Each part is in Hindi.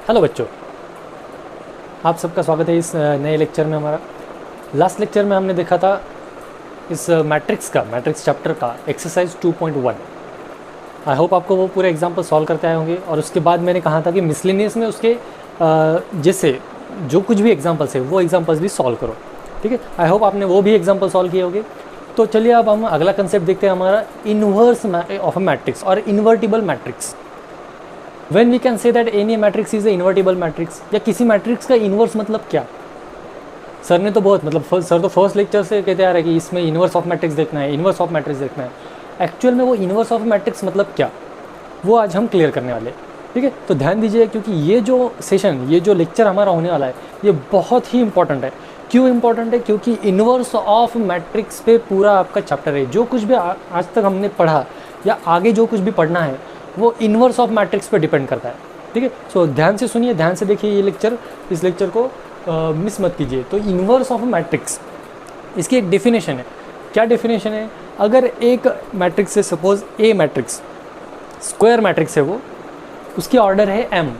हेलो बच्चों, आप सबका स्वागत है इस नए लेक्चर में। हमारा लास्ट लेक्चर में हमने देखा था इस मैट्रिक्स चैप्टर का एक्सरसाइज 2.1। आई होप आपको वो पूरे एग्जाम्पल सॉल्व करते आए होंगे। और उसके बाद मैंने कहा था कि मिसलेनियस में उसके जैसे जो कुछ भी एग्जाम्पल्स है वो एग्जाम्पल्स भी सॉल्व करो। ठीक है, आई होप आपने वो भी एग्जाम्पल सॉल्व किए होंगे। तो चलिए अब हम अगला कंसेप्ट देखते हैं, हमारा इन्वर्स ऑफ अ मैट्रिक्स और invertible matrix. When we can say that any matrix is a invertible matrix, या किसी मैट्रिक्स का इन्वर्स मतलब क्या? सर ने तो बहुत सर तो फर्स्ट लेक्चर से कहते आ रहे हैं कि इसमें इन्वर्स ऑफ मैट्रिक्स देखना है, इन्वर्स ऑफ मैट्रिक्स देखना है। एक्चुअल में वो इन्वर्स ऑफ मैट्रिक्स मतलब क्या, वो आज हम क्लियर करने वाले हैं। ठीक है, तो ध्यान दीजिए क्योंकि ये जो लेक्चर हमारा होने वाला है ये बहुत ही इंपॉर्टेंट है। क्यों इंपॉर्टेंट है? क्योंकि इन्वर्स ऑफ मैट्रिक्स पे पूरा आपका चैप्टर है। जो कुछ भी आज तक हमने पढ़ा या आगे जो कुछ भी पढ़ना है वो इन्वर्स ऑफ मैट्रिक्स पे डिपेंड करता है। ठीक है, सो ध्यान से सुनिए, ध्यान से देखिए इस लेक्चर को मिस मत कीजिए। तो इन्वर्स ऑफ मैट्रिक्स, इसकी एक डेफिनेशन है। क्या डेफिनेशन है? अगर एक मैट्रिक्स है, suppose A matrix, square matrix है वो, उसकी ऑर्डर है m।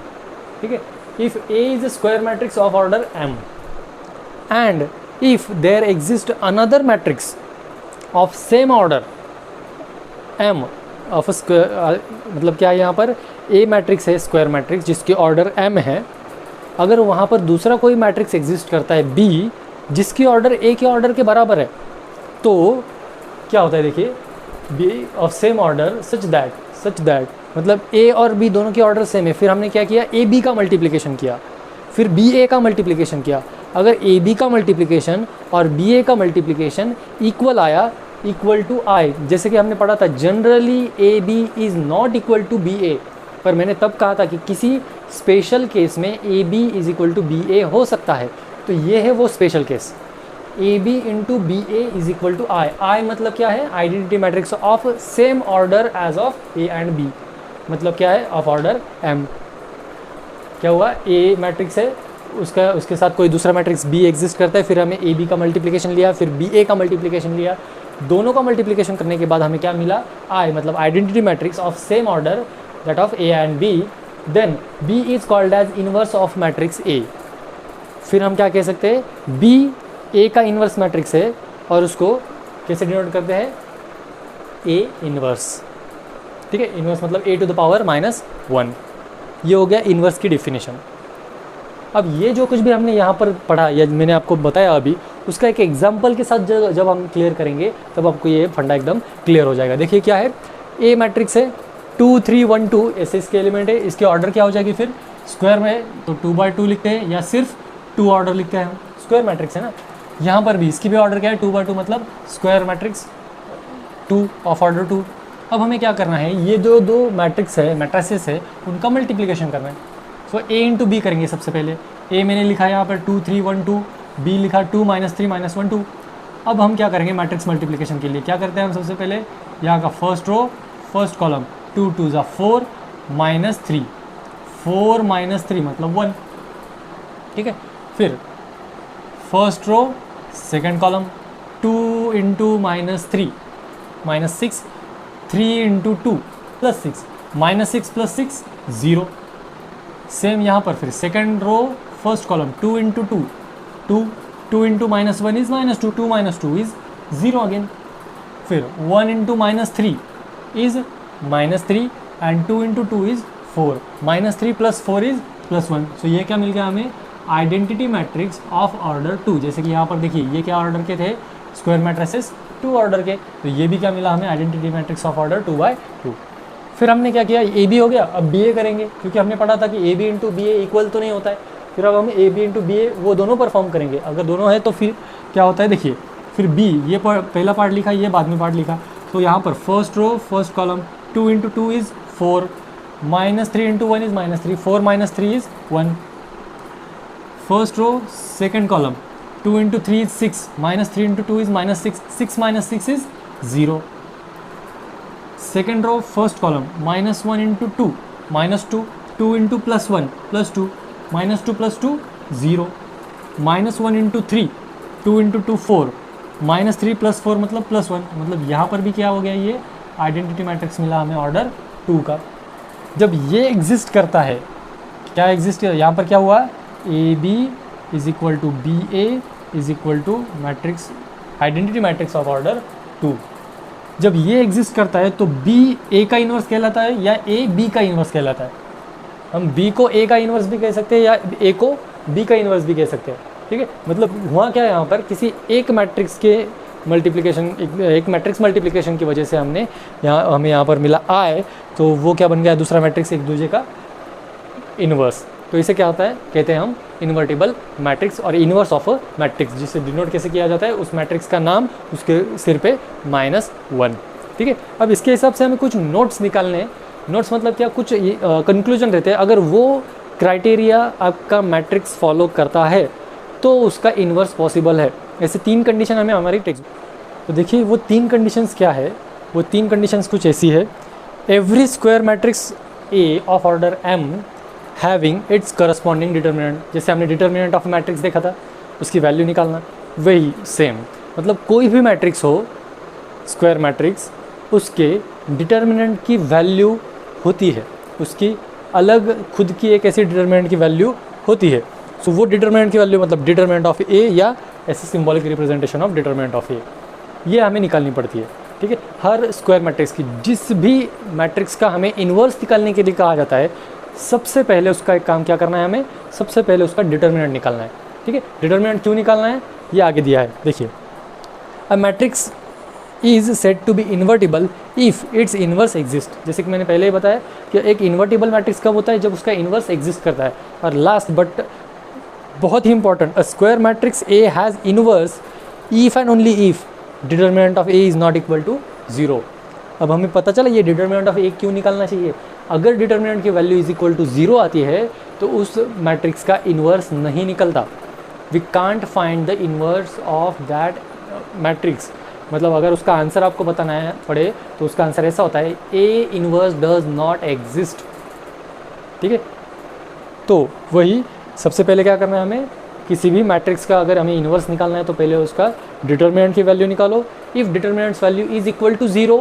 ठीक है, if A is a square matrix of order m and if there exist another matrix of same order m of square, मतलब क्या है यहाँ पर? ए मैट्रिक्स है, स्क्वायर मैट्रिक्स जिसकी ऑर्डर m है। अगर वहाँ पर दूसरा कोई मैट्रिक्स एग्जिस्ट करता है b जिसकी ऑर्डर a के ऑर्डर के बराबर है, तो क्या होता है? देखिए, b of same order such that मतलब a और b दोनों की ऑर्डर सेम है। फिर हमने क्या किया? a b का मल्टीप्लिकेशन किया, फिर b a का मल्टीप्लिकेशन किया। अगर a b का मल्टीप्लिकेशन और b a का मल्टीप्लिकेशन इक्वल आया, इक्वल टू आई, जैसे कि हमने पढ़ा था generally A B is not equal to B A, पर मैंने तब कहा था कि किसी स्पेशल केस में A B is equal to B A हो सकता है। तो ये है वो special case, A B into B A is equal to I मतलब क्या है? Identity matrix of same order as of A and B, मतलब क्या है? Of order M. क्या हुआ? ए मैट्रिक्स है, उसके साथ कोई दूसरा मैट्रिक्स बी एग्जिस्ट करता है, फिर हमें ए बी का मल्टीप्लिकेशन लिया, फिर बी ए का मल्टीप्लिकेशन लिया। दोनों का मल्टीप्लिकेशन करने के बाद हमें क्या मिला? आई, मतलब identity matrix of same order that of A and B. Then B is called as inverse of matrix A. फिर हम क्या कह सकते हैं? बी ए का इनवर्स मैट्रिक्स है और उसको कैसे डिनोट करते हैं? A inverse. ठीक है, इनवर्स मतलब ए टू द पावर -1। ये हो गया इनवर्स की डिफिनेशन। अब ये जो कुछ भी हमने यहाँ पर पढ़ा या मैंने आपको बताया अभी, उसका एक एग्जाम्पल के साथ जब हम क्लियर करेंगे तब आपको ये फंडा एकदम क्लियर हो जाएगा। देखिए क्या है? ए मैट्रिक्स है 2 3 1 2, ऐसे इसके एलिमेंट है। इसकी ऑर्डर क्या हो जाएगी? फिर स्क्वायर में तो 2/2 लिखते हैं या सिर्फ 2 ऑर्डर लिखते हैं हम, स्क्वायर मैट्रिक्स है ना। यहाँ पर भी इसकी भी ऑर्डर क्या है? 2/2 मतलब स्क्वायर मैट्रिक्स 2 ऑफ ऑर्डर 2। अब हमें क्या करना है? ये जो दो मैट्रिसेस है उनका मल्टीप्लिकेशन करना है। सो ए इंटू बी करेंगे सबसे पहले। ए मैंने लिखा यहाँ पर 2 3 1 2, बी लिखा 2 -3 -1 2। अब हम क्या करेंगे? मैट्रिक्स मल्टीप्लिकेशन के लिए क्या करते हैं हम? सबसे पहले यहाँ का फर्स्ट रो फर्स्ट कॉलम, 2 2 ज़ा 4 -3, 4 -3 मतलब 1। ठीक है, फिर first row second column, 2 into -3 -6, 3 into 2 +6, -6 + 6 0। Same यहाँ पर फिर second row first column, 2 into 2 2, 2 into -1 is -2, 2 -2 is 0 again. फिर 1 into -3 is -3 and 2 into 2 is 4, -3 + 4 is +1। So ये क्या मिल गया हमें? Identity matrix of order 2। जैसे कि यहाँ पर देखिए ये क्या ऑर्डर के थे? स्क्वायर मैट्रिसेस 2 ऑर्डर के, तो ये भी क्या मिला हमें? Identity matrix of order 2/2। फिर हमने क्या किया? ए बी हो गया, अब बी ए करेंगे क्योंकि हमने पढ़ा था कि A B into B A equal तो नहीं होता है। फिर अब हम A B into B A वो दोनों परफॉर्म करेंगे। अगर दोनों है तो फिर क्या होता है? देखिए फिर बी, ये पहला पार्ट लिखा, ये बाद में पार्ट लिखा। तो यहाँ पर first row first column, 2 into 2 is 4, -3 into 1 is -3, 4 -3 is 1। First row second column, 2 into 3 is 6, -3 into 2 is -6, 6 -6 is 0। Second row first column, -1 into 2 -2, 2 into +1 +2, -2 + 2 0, -1 into 3, 2 into 2 4, -3 + 4 मतलब +1। मतलब यहाँ पर भी क्या हो गया? ये आइडेंटिटी मैट्रिक्स मिला हमें ऑर्डर 2 का। जब ये एग्जिस्ट करता है क्या एग्जिस्ट, यहाँ पर क्या हुआ, A B is equal to B A is equal to matrix, identity matrix of order 2। जब ये एग्जिस्ट करता है तो बी ए का इन्वर्स कहलाता है या ए बी का इन्वर्स कहलाता है। हम बी को ए का इन्वर्स भी कह सकते हैं या ए को बी का इन्वर्स भी कह सकते हैं, ठीक है। मतलब हुआ क्या है, यहाँ पर किसी एक मैट्रिक्स के मल्टीप्लिकेशन, एक मैट्रिक्स मल्टीप्लिकेशन की वजह से हमें यहाँ पर मिला आई, तो वो क्या बन गया, दूसरा मैट्रिक्स एक दूसरे का इन्वर्स। तो इसे क्या होता है, कहते हैं हम इन्वर्टिबल मैट्रिक्स और इन्वर्स ऑफ अ मैट्रिक्स, जिसे डिनोट कैसे किया जाता है, उस मैट्रिक्स का नाम उसके सिर पे -1, ठीक है। अब इसके हिसाब से हमें कुछ नोट्स निकालने हैं। नोट्स मतलब क्या, कुछ कंक्लूजन रहते हैं। अगर वो क्राइटेरिया आपका मैट्रिक्स फॉलो करता है तो उसका इन्वर्स पॉसिबल है। ऐसे 3 कंडीशन हमें हमारी टेक्स्ट, तो देखिए वो 3 कंडीशंस क्या है। वो 3 कंडीशंस कुछ ऐसी है, every square matrix A of order am having its corresponding determinant, जैसे हमने डिटर्मिनेंट ऑफ मैट्रिक्स देखा था, उसकी वैल्यू निकालना, वही सेम। मतलब कोई भी मैट्रिक्स हो, स्क्वायर मैट्रिक्स, उसके डिटर्मिनेंट की वैल्यू होती है, उसकी अलग खुद की एक ऐसी डिटर्मिनेंट की वैल्यू होती है। सो वो डिटर्मिनेंट की वैल्यू मतलब डिटर्मिनेंट ऑफ ए या ऐसे symbolic representation of determinant of A, ये हमें निकालनी पड़ती है, ठीक है। हर स्क्वायर मैट्रिक्स की, जिस भी मैट्रिक्स का हमें इन्वर्स निकालने के लिए कहा जाता है, सबसे पहले उसका एक काम क्या करना है, हमें सबसे पहले उसका डिटर्मिनेंट निकालना है, ठीक है। डिटर्मिनेंट क्यों निकालना है, ये आगे दिया है, देखिए। A matrix is said to be invertible if its inverse exist, जैसे कि मैंने पहले ही बताया कि एक इन्वर्टिबल मैट्रिक्स कब होता है, जब उसका इन्वर्स एग्जिस्ट करता है। और लास्ट बट बहुत ही important, a square matrix A has inverse if and only if determinant of A is not equal to 0। अब हमें पता चला ये डिटर्मिनेंट ऑफ ए क्यों निकालना चाहिए। अगर डिटर्मिनेंट की वैल्यू इज इक्वल टू 0 आती है तो उस मैट्रिक्स का इन्वर्स नहीं निकलता। We can't find the inverse of that matrix. मतलब अगर उसका आंसर आपको बताना है पड़े तो उसका आंसर ऐसा होता है, A inverse does not exist, ठीक है। तो वही सबसे पहले क्या करना है, हमें किसी भी मैट्रिक्स का अगर हमें इन्वर्स निकालना है तो पहले उसका डिटर्मिनेंट की वैल्यू निकालो। If determinants value is equal to 0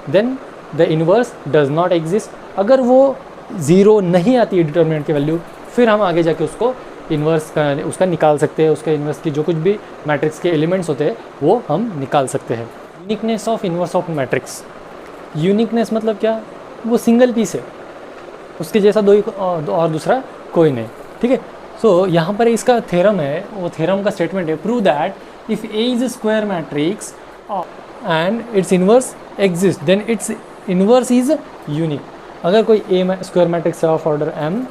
then the inverse does not exist. अगर वो 0 नहीं आती है डिटर्मिनेंट की वैल्यू, फिर हम आगे जाके उसको इन्वर्स का उसका निकाल सकते हैं। उसका इन्वर्स की जो कुछ भी मैट्रिक्स के एलिमेंट्स होते हैं वो हम निकाल सकते हैं। Uniqueness of inverse of matrix, uniqueness मतलब क्या, वो सिंगल पीस है, उसके जैसा और दूसरा कोई नहीं, ठीक है। सो यहाँ पर इसका थ्योरम है, वो थ्योरम का स्टेटमेंट है, prove that if A is a square matrix and its inverse exist then its inverse is unique. अगर कोई A square matrix of order M,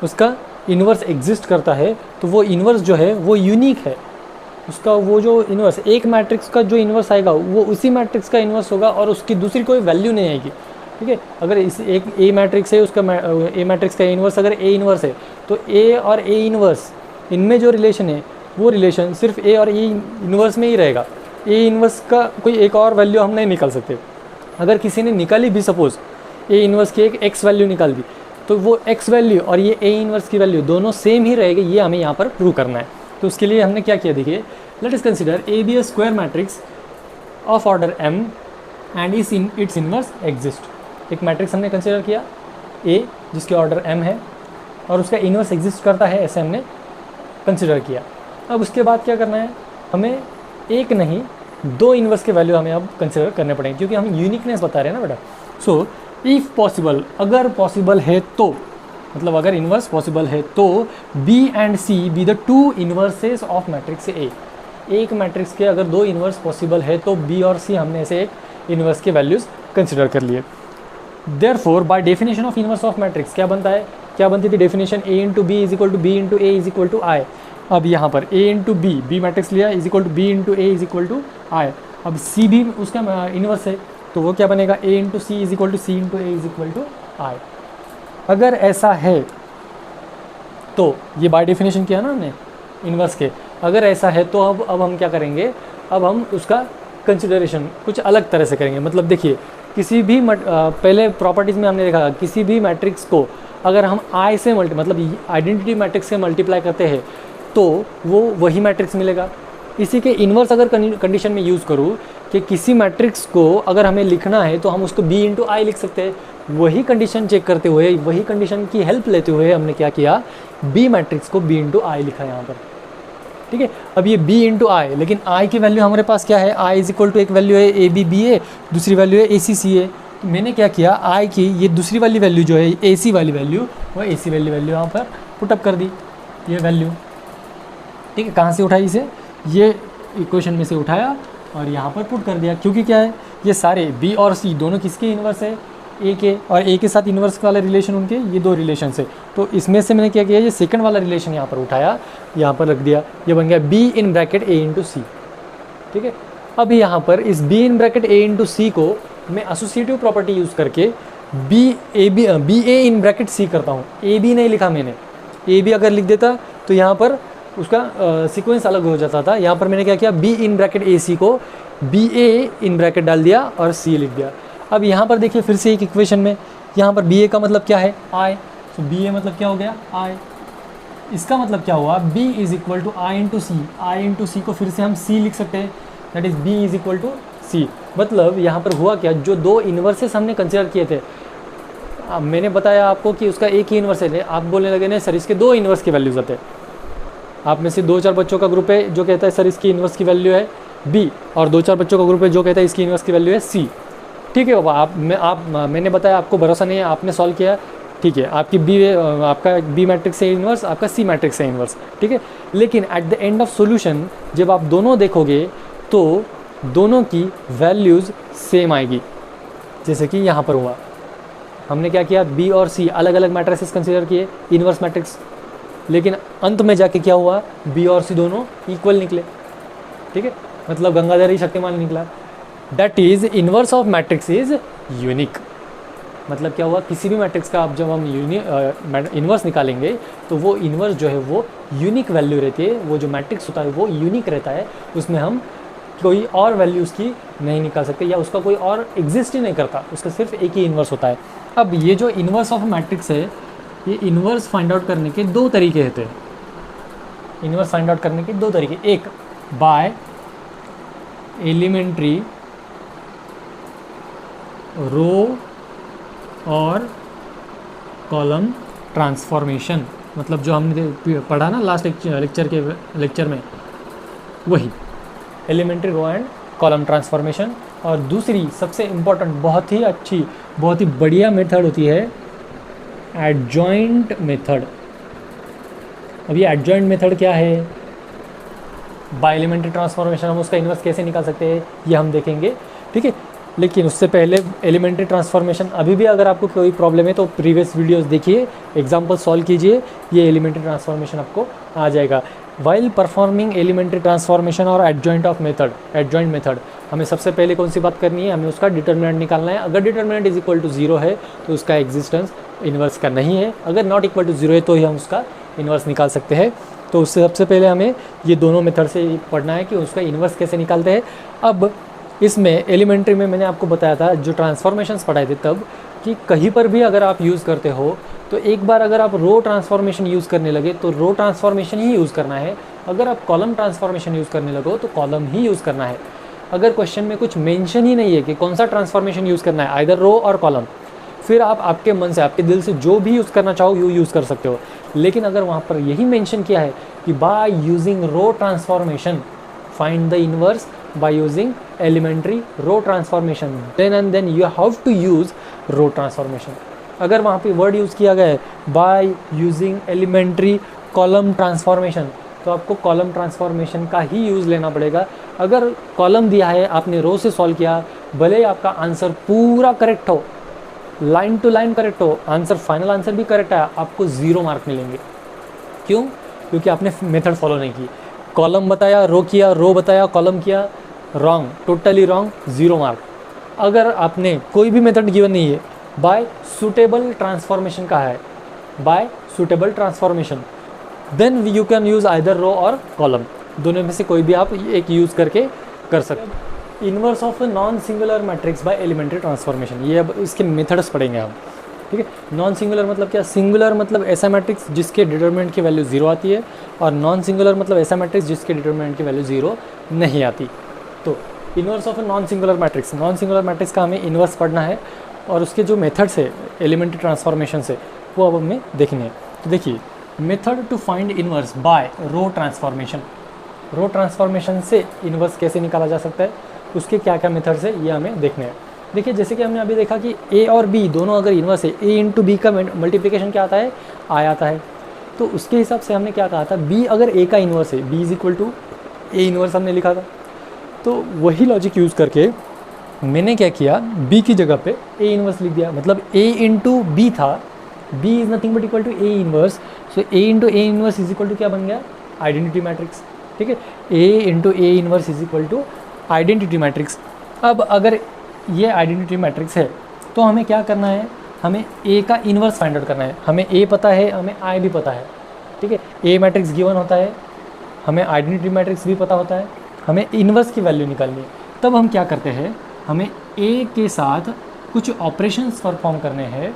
उसका इन्वर्स एग्जिस्ट करता है तो वो इन्वर्स जो है वो यूनिक है। उसका वो जो इन्वर्स, एक मैट्रिक्स का जो इन्वर्स आएगा वो उसी मैट्रिक्स का इन्वर्स होगा और उसकी दूसरी कोई वैल्यू नहीं आएगी, ठीक है। अगर इस एक ए मैट्रिक्स है, उसका ए मैट्रिक्स का इन्वर्स अगर ए इन्वर्स है तो ए और ए इन्वर्स इनमें जो रिलेशन है वो रिलेशन सिर्फ ए और ए इन्वर्स में ही रहेगा। ए इन्वर्स का कोई एक और वैल्यू हम नहीं निकाल सकते। अगर किसी ने निकाली भी, सपोज़ ए इन्वर्स की एक एक्स वैल्यू निकाल दी, तो वो एक्स वैल्यू और ये ए इन्वर्स की वैल्यू दोनों सेम ही रहेगी, ये हमें यहाँ पर प्रूव करना है। तो उसके लिए हमने क्या किया, देखिए, let us consider A B a square matrix of order m and its inverse exist. एक मैट्रिक्स हमने कंसीडर किया ए जिसके ऑर्डर एम है और उसका इन्वर्स एग्जिस्ट करता है, ऐसे हमने कंसीडर किया। अब उसके बाद क्या करना है, हमें एक नहीं 2 इन्वर्स के वैल्यू हमें अब कंसीडर करने पड़ेंगे, क्योंकि हम यूनिकनेस बता रहे हैं ना बेटा। सो इफ़ पॉसिबल, अगर पॉसिबल है तो, मतलब अगर इन्वर्स पॉसिबल है तो B and C be the 2 inverses of matrix A. एक मैट्रिक्स के अगर 2 इन्वर्स पॉसिबल है तो बी और सी हमने ऐसे एक इन्वर्स के वैल्यूज़ कंसिडर कर लिए। Therefore by definition of inverse of matrix क्या बनता है, क्या बनती थी definition, A into B is equal to B into A is equal to I. अब यहाँ पर ए इंटू बी मैट्रिक्स लिया is equal to B into A is equal to I. अब सी भी उसका इन्वर्स है तो वो क्या बनेगा, A into C is equal to C into A is equal to I. अगर ऐसा है तो ये बाय डेफिनेशन किया ना हमने इन्वर्स के, अगर ऐसा है तो अब हम क्या करेंगे, अब हम उसका कंसिडरेशन कुछ अलग तरह से करेंगे। मतलब देखिए, किसी भी पहले प्रॉपर्टीज़ में हमने देखा, किसी भी मैट्रिक्स को अगर हम आई से मतलब आइडेंटिटी मैट्रिक्स से मल्टीप्लाई करते हैं तो वो वही मैट्रिक्स मिलेगा। इसी के इन्वर्स अगर कंडीशन में यूज़ करूँ कि किसी मैट्रिक्स को अगर हमें लिखना है तो हम उसको b इंटू आई लिख सकते हैं। वही कंडीशन चेक करते हुए, वही कंडीशन की हेल्प लेते हुए हमने क्या किया, b मैट्रिक्स को b इंटू आई लिखा यहाँ पर। ठीक है, अब ये b इंटू आई, लेकिन i की वैल्यू हमारे पास क्या है, i इज इक्वल टू एक वैल्यू है ए बी बी ए, दूसरी वैल्यू है ए सी सी ए। तो मैंने क्या किया, i की ये दूसरी वाली वैल्यू जो है ए सी वाली वैल्यू, वो ए सी वाली वैल्यू यहाँ पर पुटअप कर दी, ये वैल्यू। ठीक है, कहाँ से उठाई इसे, ये इक्वेशन में से उठाया और यहाँ पर पुट कर दिया, क्योंकि क्या है, ये सारे b और c दोनों किसके इन्वर्स है, a के, और a के साथ इन्वर्स वाला रिलेशन उनके ये दो रिलेशन है। तो इसमें से मैंने क्या किया, ये सेकंड वाला रिलेशन यहाँ पर उठाया, यहाँ पर रख दिया, ये बन गया b in bracket a into C. ठीक है, अब यहाँ पर इस b in bracket a into C को मैं एसोसिएटिव प्रॉपर्टी यूज़ करके b a in bracket c करता हूँ। a b नहीं लिखा मैंने, a b अगर लिख देता तो यहाँ पर उसका सीक्वेंस अलग हो जाता था। यहाँ पर मैंने क्या किया, b इन ब्रैकेट ए सी को b a इन ब्रैकेट डाल दिया और c लिख दिया। अब यहाँ पर देखिए फिर से एक इक्वेशन में, यहाँ पर b a का मतलब क्या है, i, तो b a मतलब क्या हो गया, i। इसका मतलब क्या हुआ, b is equal to I into C, I into C को फिर से हम c लिख सकते हैं, that is b is equal to c। मतलब यहाँ पर हुआ क्या, जो दो इन्वर्सेस हमने कंसिडर किए थे, मैंने बताया आपको कि उसका एक ही इन्वर्स है, आप बोलने लगे नहीं सर इसके दो इन्वर्स की वैल्यूज आते हैं। आप में से 2-4 बच्चों का ग्रुप है जो कहता है सर इसकी इन्वर्स की वैल्यू है b, और 2-4 बच्चों का ग्रुप है जो कहता है इसकी इन्वर्स की वैल्यू है c। ठीक है बाबा, मैंने बताया आपको भरोसा नहीं है, आपने सॉल्व किया, ठीक है, आपका b मैट्रिक्स है इन्वर्स, आपका c मैट्रिक्स है इन्वर्स। ठीक है, लेकिन at the end of solution जब आप दोनों देखोगे तो दोनों की वैल्यूज़ सेम आएगी। जैसे कि यहाँ पर हुआ, हमने क्या किया, b और c अलग अलग मैट्रिसेस कंसिडर किए, इन्वर्स मैट्रिक्स, लेकिन अंत में जाके क्या हुआ, b और c दोनों इक्वल निकले। ठीक है, मतलब गंगाधर ही शक्तिमान निकला। That is inverse of matrix is unique. मतलब क्या हुआ, किसी भी मैट्रिक्स का आप जब हम इन्वर्स निकालेंगे तो वो इन्वर्स जो है वो यूनिक वैल्यू रहती है, वो जो मैट्रिक्स होता है वो यूनिक रहता है, उसमें हम कोई और वैल्यू उसकी नहीं निकाल सकते या उसका कोई और एग्जिस्ट ही नहीं करता, उसका सिर्फ एक ही इन्वर्स होता है। अब ये जो इन्वर्स ऑफ मैट्रिक्स है, ये इन्वर्स फाइंड आउट करने के दो तरीके होते हैं। इन्वर्स फाइंड आउट करने के दो तरीके, एक बाय एलिमेंट्री रो और कॉलम ट्रांसफॉर्मेशन, मतलब जो हमने पढ़ा ना लास्ट लेक्चर में, वही elementary row and column transformation. और दूसरी सबसे इम्पोर्टेंट, बहुत ही अच्छी, बहुत ही बढ़िया मेथड होती है एडजॉइंट मेथड। अब ये एडजॉइंट मेथड क्या है, बाय एलिमेंट्री ट्रांसफॉर्मेशन हम उसका इन्वर्स कैसे निकाल सकते हैं ये हम देखेंगे। ठीक है, लेकिन उससे पहले एलिमेंट्री ट्रांसफॉर्मेशन, अभी भी अगर आपको कोई प्रॉब्लम है तो प्रीवियस वीडियोस देखिए, एग्जांपल सॉल्व कीजिए, ये एलिमेंट्री ट्रांसफॉर्मेशन आपको आ जाएगा। वाइल परफॉर्मिंग एलिमेंट्री ट्रांसफॉर्मेशन और एडजॉइंट मेथड हमें सबसे पहले कौन सी बात करनी है, हमें उसका डिटर्मिनेंट निकालना है। अगर डिटर्मिनेंट इज इक्वल टू 0 है तो उसका एग्जिस्टेंस इन्वर्स का नहीं है, अगर नॉट इक्वल टू 0 है तो ही हम उसका इन्वर्स निकाल सकते हैं। तो उससे सबसे पहले हमें ये दोनों मेथड से पढ़ना है कि उसका इन्वर्स कैसे निकालते हैं। अब इसमें एलिमेंट्री में मैंने आपको बताया था, जो ट्रांसफॉर्मेशंस पढ़ाए थे तब, कि कहीं पर भी अगर आप यूज़ करते हो तो एक बार अगर आप रो ट्रांसफॉर्मेशन यूज़ करने लगे तो रो ट्रांसफॉर्मेशन ही यूज़ करना है, अगर आप कॉलम ट्रांसफॉर्मेशन यूज़ करने लगो तो कॉलम ही यूज़ करना है। अगर क्वेश्चन में कुछ मेंशन ही नहीं है कि कौन सा ट्रांसफॉर्मेशन यूज़ करना है, आइदर रो और कॉलम, फिर आप आपके मन से, आपके दिल से जो भी यूज़ करना चाहो यूज़ कर सकते हो। लेकिन अगर वहाँ पर यही मेंशन किया है कि by using row transformation find the inverse by using elementary row transformation, then you have to use row transformation। अगर वहाँ पे वर्ड यूज़ किया गया है by using elementary column transformation, तो आपको कॉलम ट्रांसफॉर्मेशन का ही यूज़ लेना पड़ेगा। अगर कॉलम दिया है, आपने रो से सॉल्व किया, भले ही आपका आंसर पूरा करेक्ट हो, लाइन टू लाइन करेक्ट हो, आंसर फाइनल आंसर भी करेक्ट है, आपको 0 मार्क मिलेंगे। क्यों? क्योंकि आपने मेथड फॉलो नहीं की। कॉलम बताया, रो किया, रो बताया, कॉलम किया, रॉन्ग, टोटली रॉन्ग, 0 मार्क। अगर आपने कोई भी मेथड गिवन नहीं है, बाय सुटेबल ट्रांसफॉर्मेशन का है, by suitable transformation, then you can use either row और कॉलम, दोनों में से कोई भी आप एक यूज़ करके कर सकते। Inverse of non singular matrix by elementary transformation, ये अब इसके मेथड्स पढ़ेंगे हम। ठीक है, नॉन सिंगुलर मतलब क्या, सिंगुलर मतलब ऐसा मैट्रिक्स जिसके डिटरमिनेंट की वैल्यू 0 आती है, और नॉन सिंगुलर मतलब ऐसा मैट्रिक्स जिसके डिटरमिनेंट की वैल्यू 0 नहीं आती। तो inverse of a non singular matrix, non singular matrix का हमें इन्वर्स पढ़ना है और उसके जो मेथड्स है एलिमेंट्री ट्रांसफॉर्मेशन से वो अब हमें देखने हैं। तो देखिए, method to find inverse by row transformation, row transformation से इन्वर्स कैसे निकाला जा सकता है, उसके क्या क्या मेथड्स है ये हमें देखने हैं। देखिए, जैसे कि हमने अभी देखा कि ए और बी दोनों अगर इन्वर्स है, ए इंटू बी का मल्टीप्लिकेशन क्या आता है, आई आता है। तो उसके हिसाब से हमने क्या कहा था, बी अगर ए का इन्वर्स है, B is equal to A inverse हमने लिखा था। तो वही लॉजिक यूज़ करके मैंने क्या किया, बी की जगह पे ए इन्वर्स लिख दिया। मतलब ए इंटू बी था, B is nothing but equal to A inverse, so A into A inverse is equal to क्या बन गया, आइडेंटिटी मैट्रिक्स। ठीक है, A into A inverse is equal to identity matrix. अब अगर ये आइडेंटिटी मैट्रिक्स है तो हमें क्या करना है, हमें ए का इन्वर्स फाइंड आउट करना है। हमें ए पता है, हमें आई भी पता है। ठीक है, ए मैट्रिक्स गिवन होता है, हमें आइडेंटिटी मैट्रिक्स भी पता होता है, हमें इन्वर्स की वैल्यू निकालनी है। तब हम क्या करते हैं, हमें ए के साथ कुछ ऑपरेशंस परफॉर्म करने हैं।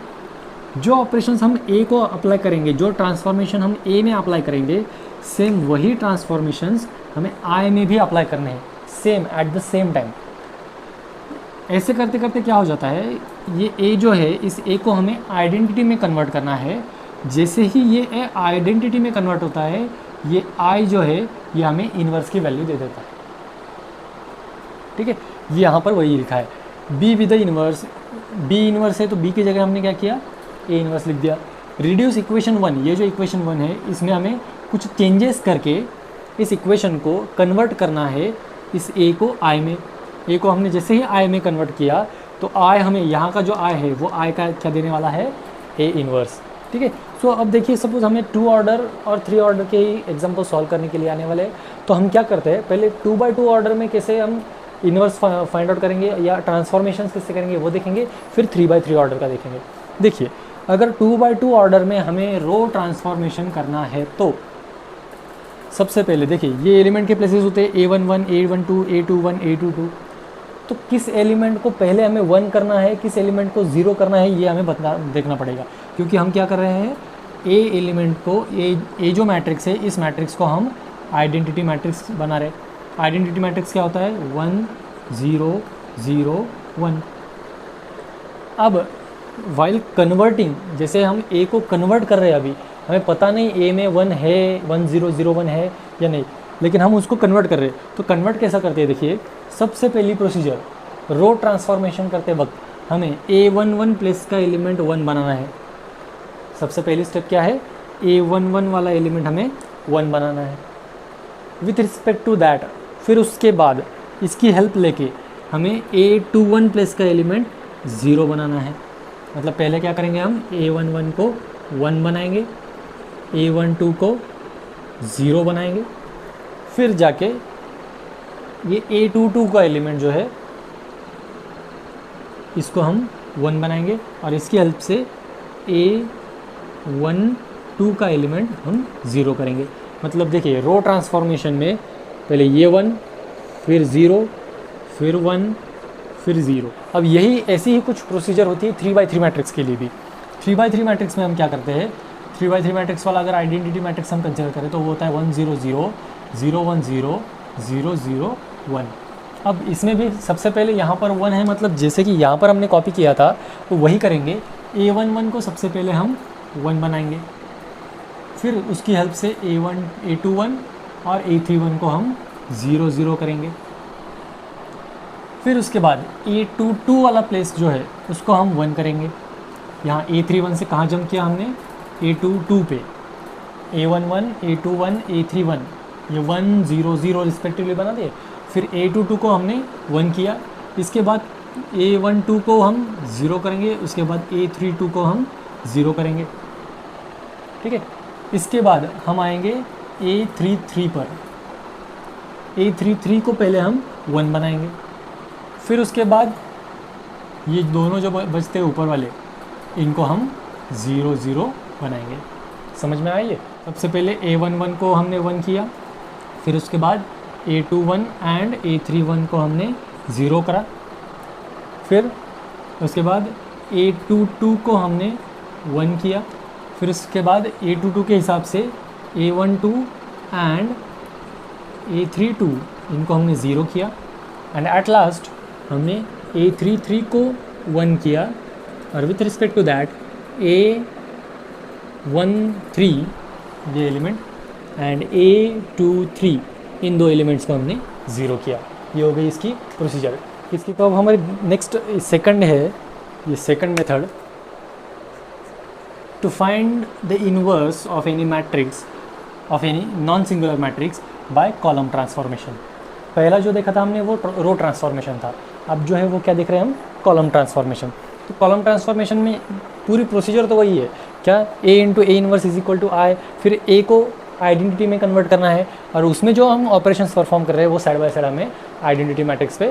जो ऑपरेशंस हम ए को अप्लाई करेंगे, जो ट्रांसफॉर्मेशन हम ए में अप्लाई करेंगे, सेम वही ट्रांसफॉर्मेशंस हमें आई में भी अप्लाई करने हैं, same at the same time. ऐसे करते करते क्या हो जाता है, ये ए जो है, इस ए को हमें आइडेंटिटी में कन्वर्ट करना है। जैसे ही ये ए आइडेंटिटी में कन्वर्ट होता है, ये आई जो है ये हमें इन्वर्स की वैल्यू दे देता है। ठीक है, ये यहाँ पर वही लिखा है, B with the inverse, B inverse है तो बी की जगह हमने क्या किया, ए इन्वर्स लिख दिया। रिड्यूस इक्वेशन 1, ये जो इक्वेशन 1 है इसमें हमें कुछ चेंजेस करके इस इक्वेशन को कन्वर्ट करना है इस ए को आई में। ए को हमने जैसे ही आई में कन्वर्ट किया तो आई हमें यहाँ का जो आई है वो आई का क्या देने वाला है, ए इन्वर्स। ठीक है, सो अब देखिए, सपोज हमें 2 ऑर्डर और 3 ऑर्डर के ही एग्जाम्पल सॉल्व करने के लिए आने वाले हैं। तो हम क्या करते हैं, पहले 2x2 ऑर्डर में कैसे हम इन्वर्स फाइंड आउट करेंगे या ट्रांसफॉर्मेशन कैसे करेंगे वो देखेंगे, फिर 3x3 ऑर्डर का देखेंगे। देखिए, अगर 2x2 ऑर्डर में हमें रो ट्रांसफॉर्मेशन करना है तो सबसे पहले देखिए, ये एलिमेंट के प्लेसेस होते हैं A11, A12, A21, A22। तो किस एलिमेंट को पहले हमें 1 करना है, किस एलिमेंट को 0 करना है, ये हमें देखना पड़ेगा। क्योंकि हम क्या कर रहे हैं, ए एलिमेंट को, ए जो मैट्रिक्स है, इस मैट्रिक्स को हम आइडेंटिटी मैट्रिक्स बना रहे। आइडेंटिटी मैट्रिक्स क्या होता है, 1 0 0 1। अब वाइल कन्वर्टिंग, जैसे हम ए को कन्वर्ट कर रहे हैं, अभी हमें पता नहीं ए में 1 है, 1 0 0 1 है या नहीं, लेकिन हम उसको कन्वर्ट कर रहे हैं। तो कन्वर्ट कैसा करते हैं, देखिए, सबसे पहली प्रोसीजर, रो ट्रांसफॉर्मेशन करते वक्त हमें A11 प्लेस का एलिमेंट 1 बनाना है। सबसे पहली स्टेप क्या है, A11 वाला एलिमेंट हमें 1 बनाना है। विथ रिस्पेक्ट टू दैट, फिर उसके बाद इसकी हेल्प लेके हमें A21 प्लेस का एलिमेंट 0 बनाना है। मतलब पहले क्या करेंगे, हम A11 को 1 बनाएंगे, A12 को 0 बनाएंगे, फिर जाके ये A22 का एलिमेंट जो है इसको हम 1 बनाएंगे और इसकी हेल्प से A12 का एलिमेंट हम 0 करेंगे। मतलब देखिए, रो ट्रांसफॉर्मेशन में पहले ये 1, फिर 0, फिर 1, फिर 0। अब यही ऐसी ही कुछ प्रोसीजर होती है 3x3 मैट्रिक्स के लिए भी। 3x3 मैट्रिक्स में हम क्या करते हैं, 3x3 मैट्रिक्स वाला अगर आइडेंटिटी मैट्रिक्स हम कंसिडर करें तो वो होता है 1 0 0 0 1 0 0 0 1। अब इसमें भी सबसे पहले यहाँ पर 1 है, मतलब जैसे कि यहाँ पर हमने कॉपी किया था तो वही करेंगे। A11 को सबसे पहले हम 1 बनाएंगे, फिर उसकी हेल्प से A21 और A31 को हम 0 0 करेंगे। फिर उसके बाद A22 वाला प्लेस जो है उसको हम 1 करेंगे। यहाँ A31 से कहाँ जंप किया हमने, A22 पे। A11, A21, A31 ये 1 0 0 रिस्पेक्टिवली बना दिए। फिर A22 को हमने 1 किया, इसके बाद A12 को हम 0 करेंगे, उसके बाद A32 को हम 0 करेंगे। ठीक है, इसके बाद हम आएंगे A33 पर। A33 को पहले हम 1 बनाएंगे, फिर उसके बाद ये दोनों जो बचते हैं ऊपर वाले इनको हम 0 0 बनाएंगे। समझ में आई है? सबसे पहले A11 को हमने 1 किया, फिर उसके बाद A21 एंड A31 को हमने 0 करा, फिर उसके बाद A22 को हमने 1 किया, फिर उसके बाद A22 के हिसाब से A12 एंड A32 इनको हमने 0 किया, एंड एट लास्ट हमने A33 को 1 किया और with respect to that A13 ये एलिमेंट एंड A23 इन दो एलिमेंट्स को हमने 0 किया। ये हो गई इसकी प्रोसीजर। इसकी तो अब हमारी नेक्स्ट सेकंड है, ये second method, to find the inverse of any matrix of any non singular matrix by column transformation. पहला जो देखा था हमने वो रो ट्रांसफॉर्मेशन था, अब जो है वो क्या देख रहे हैं हम, कॉलम ट्रांसफॉर्मेशन। तो कॉलम ट्रांसफॉर्मेशन में पूरी प्रोसीजर तो वही है, क्या A into A inverse is equal to I, फिर A को आइडेंटिटी में कन्वर्ट करना है और उसमें जो हम ऑपरेशंस परफॉर्म कर रहे हैं वो साइड बाय साइड हमें आइडेंटिटी मैट्रिक्स पे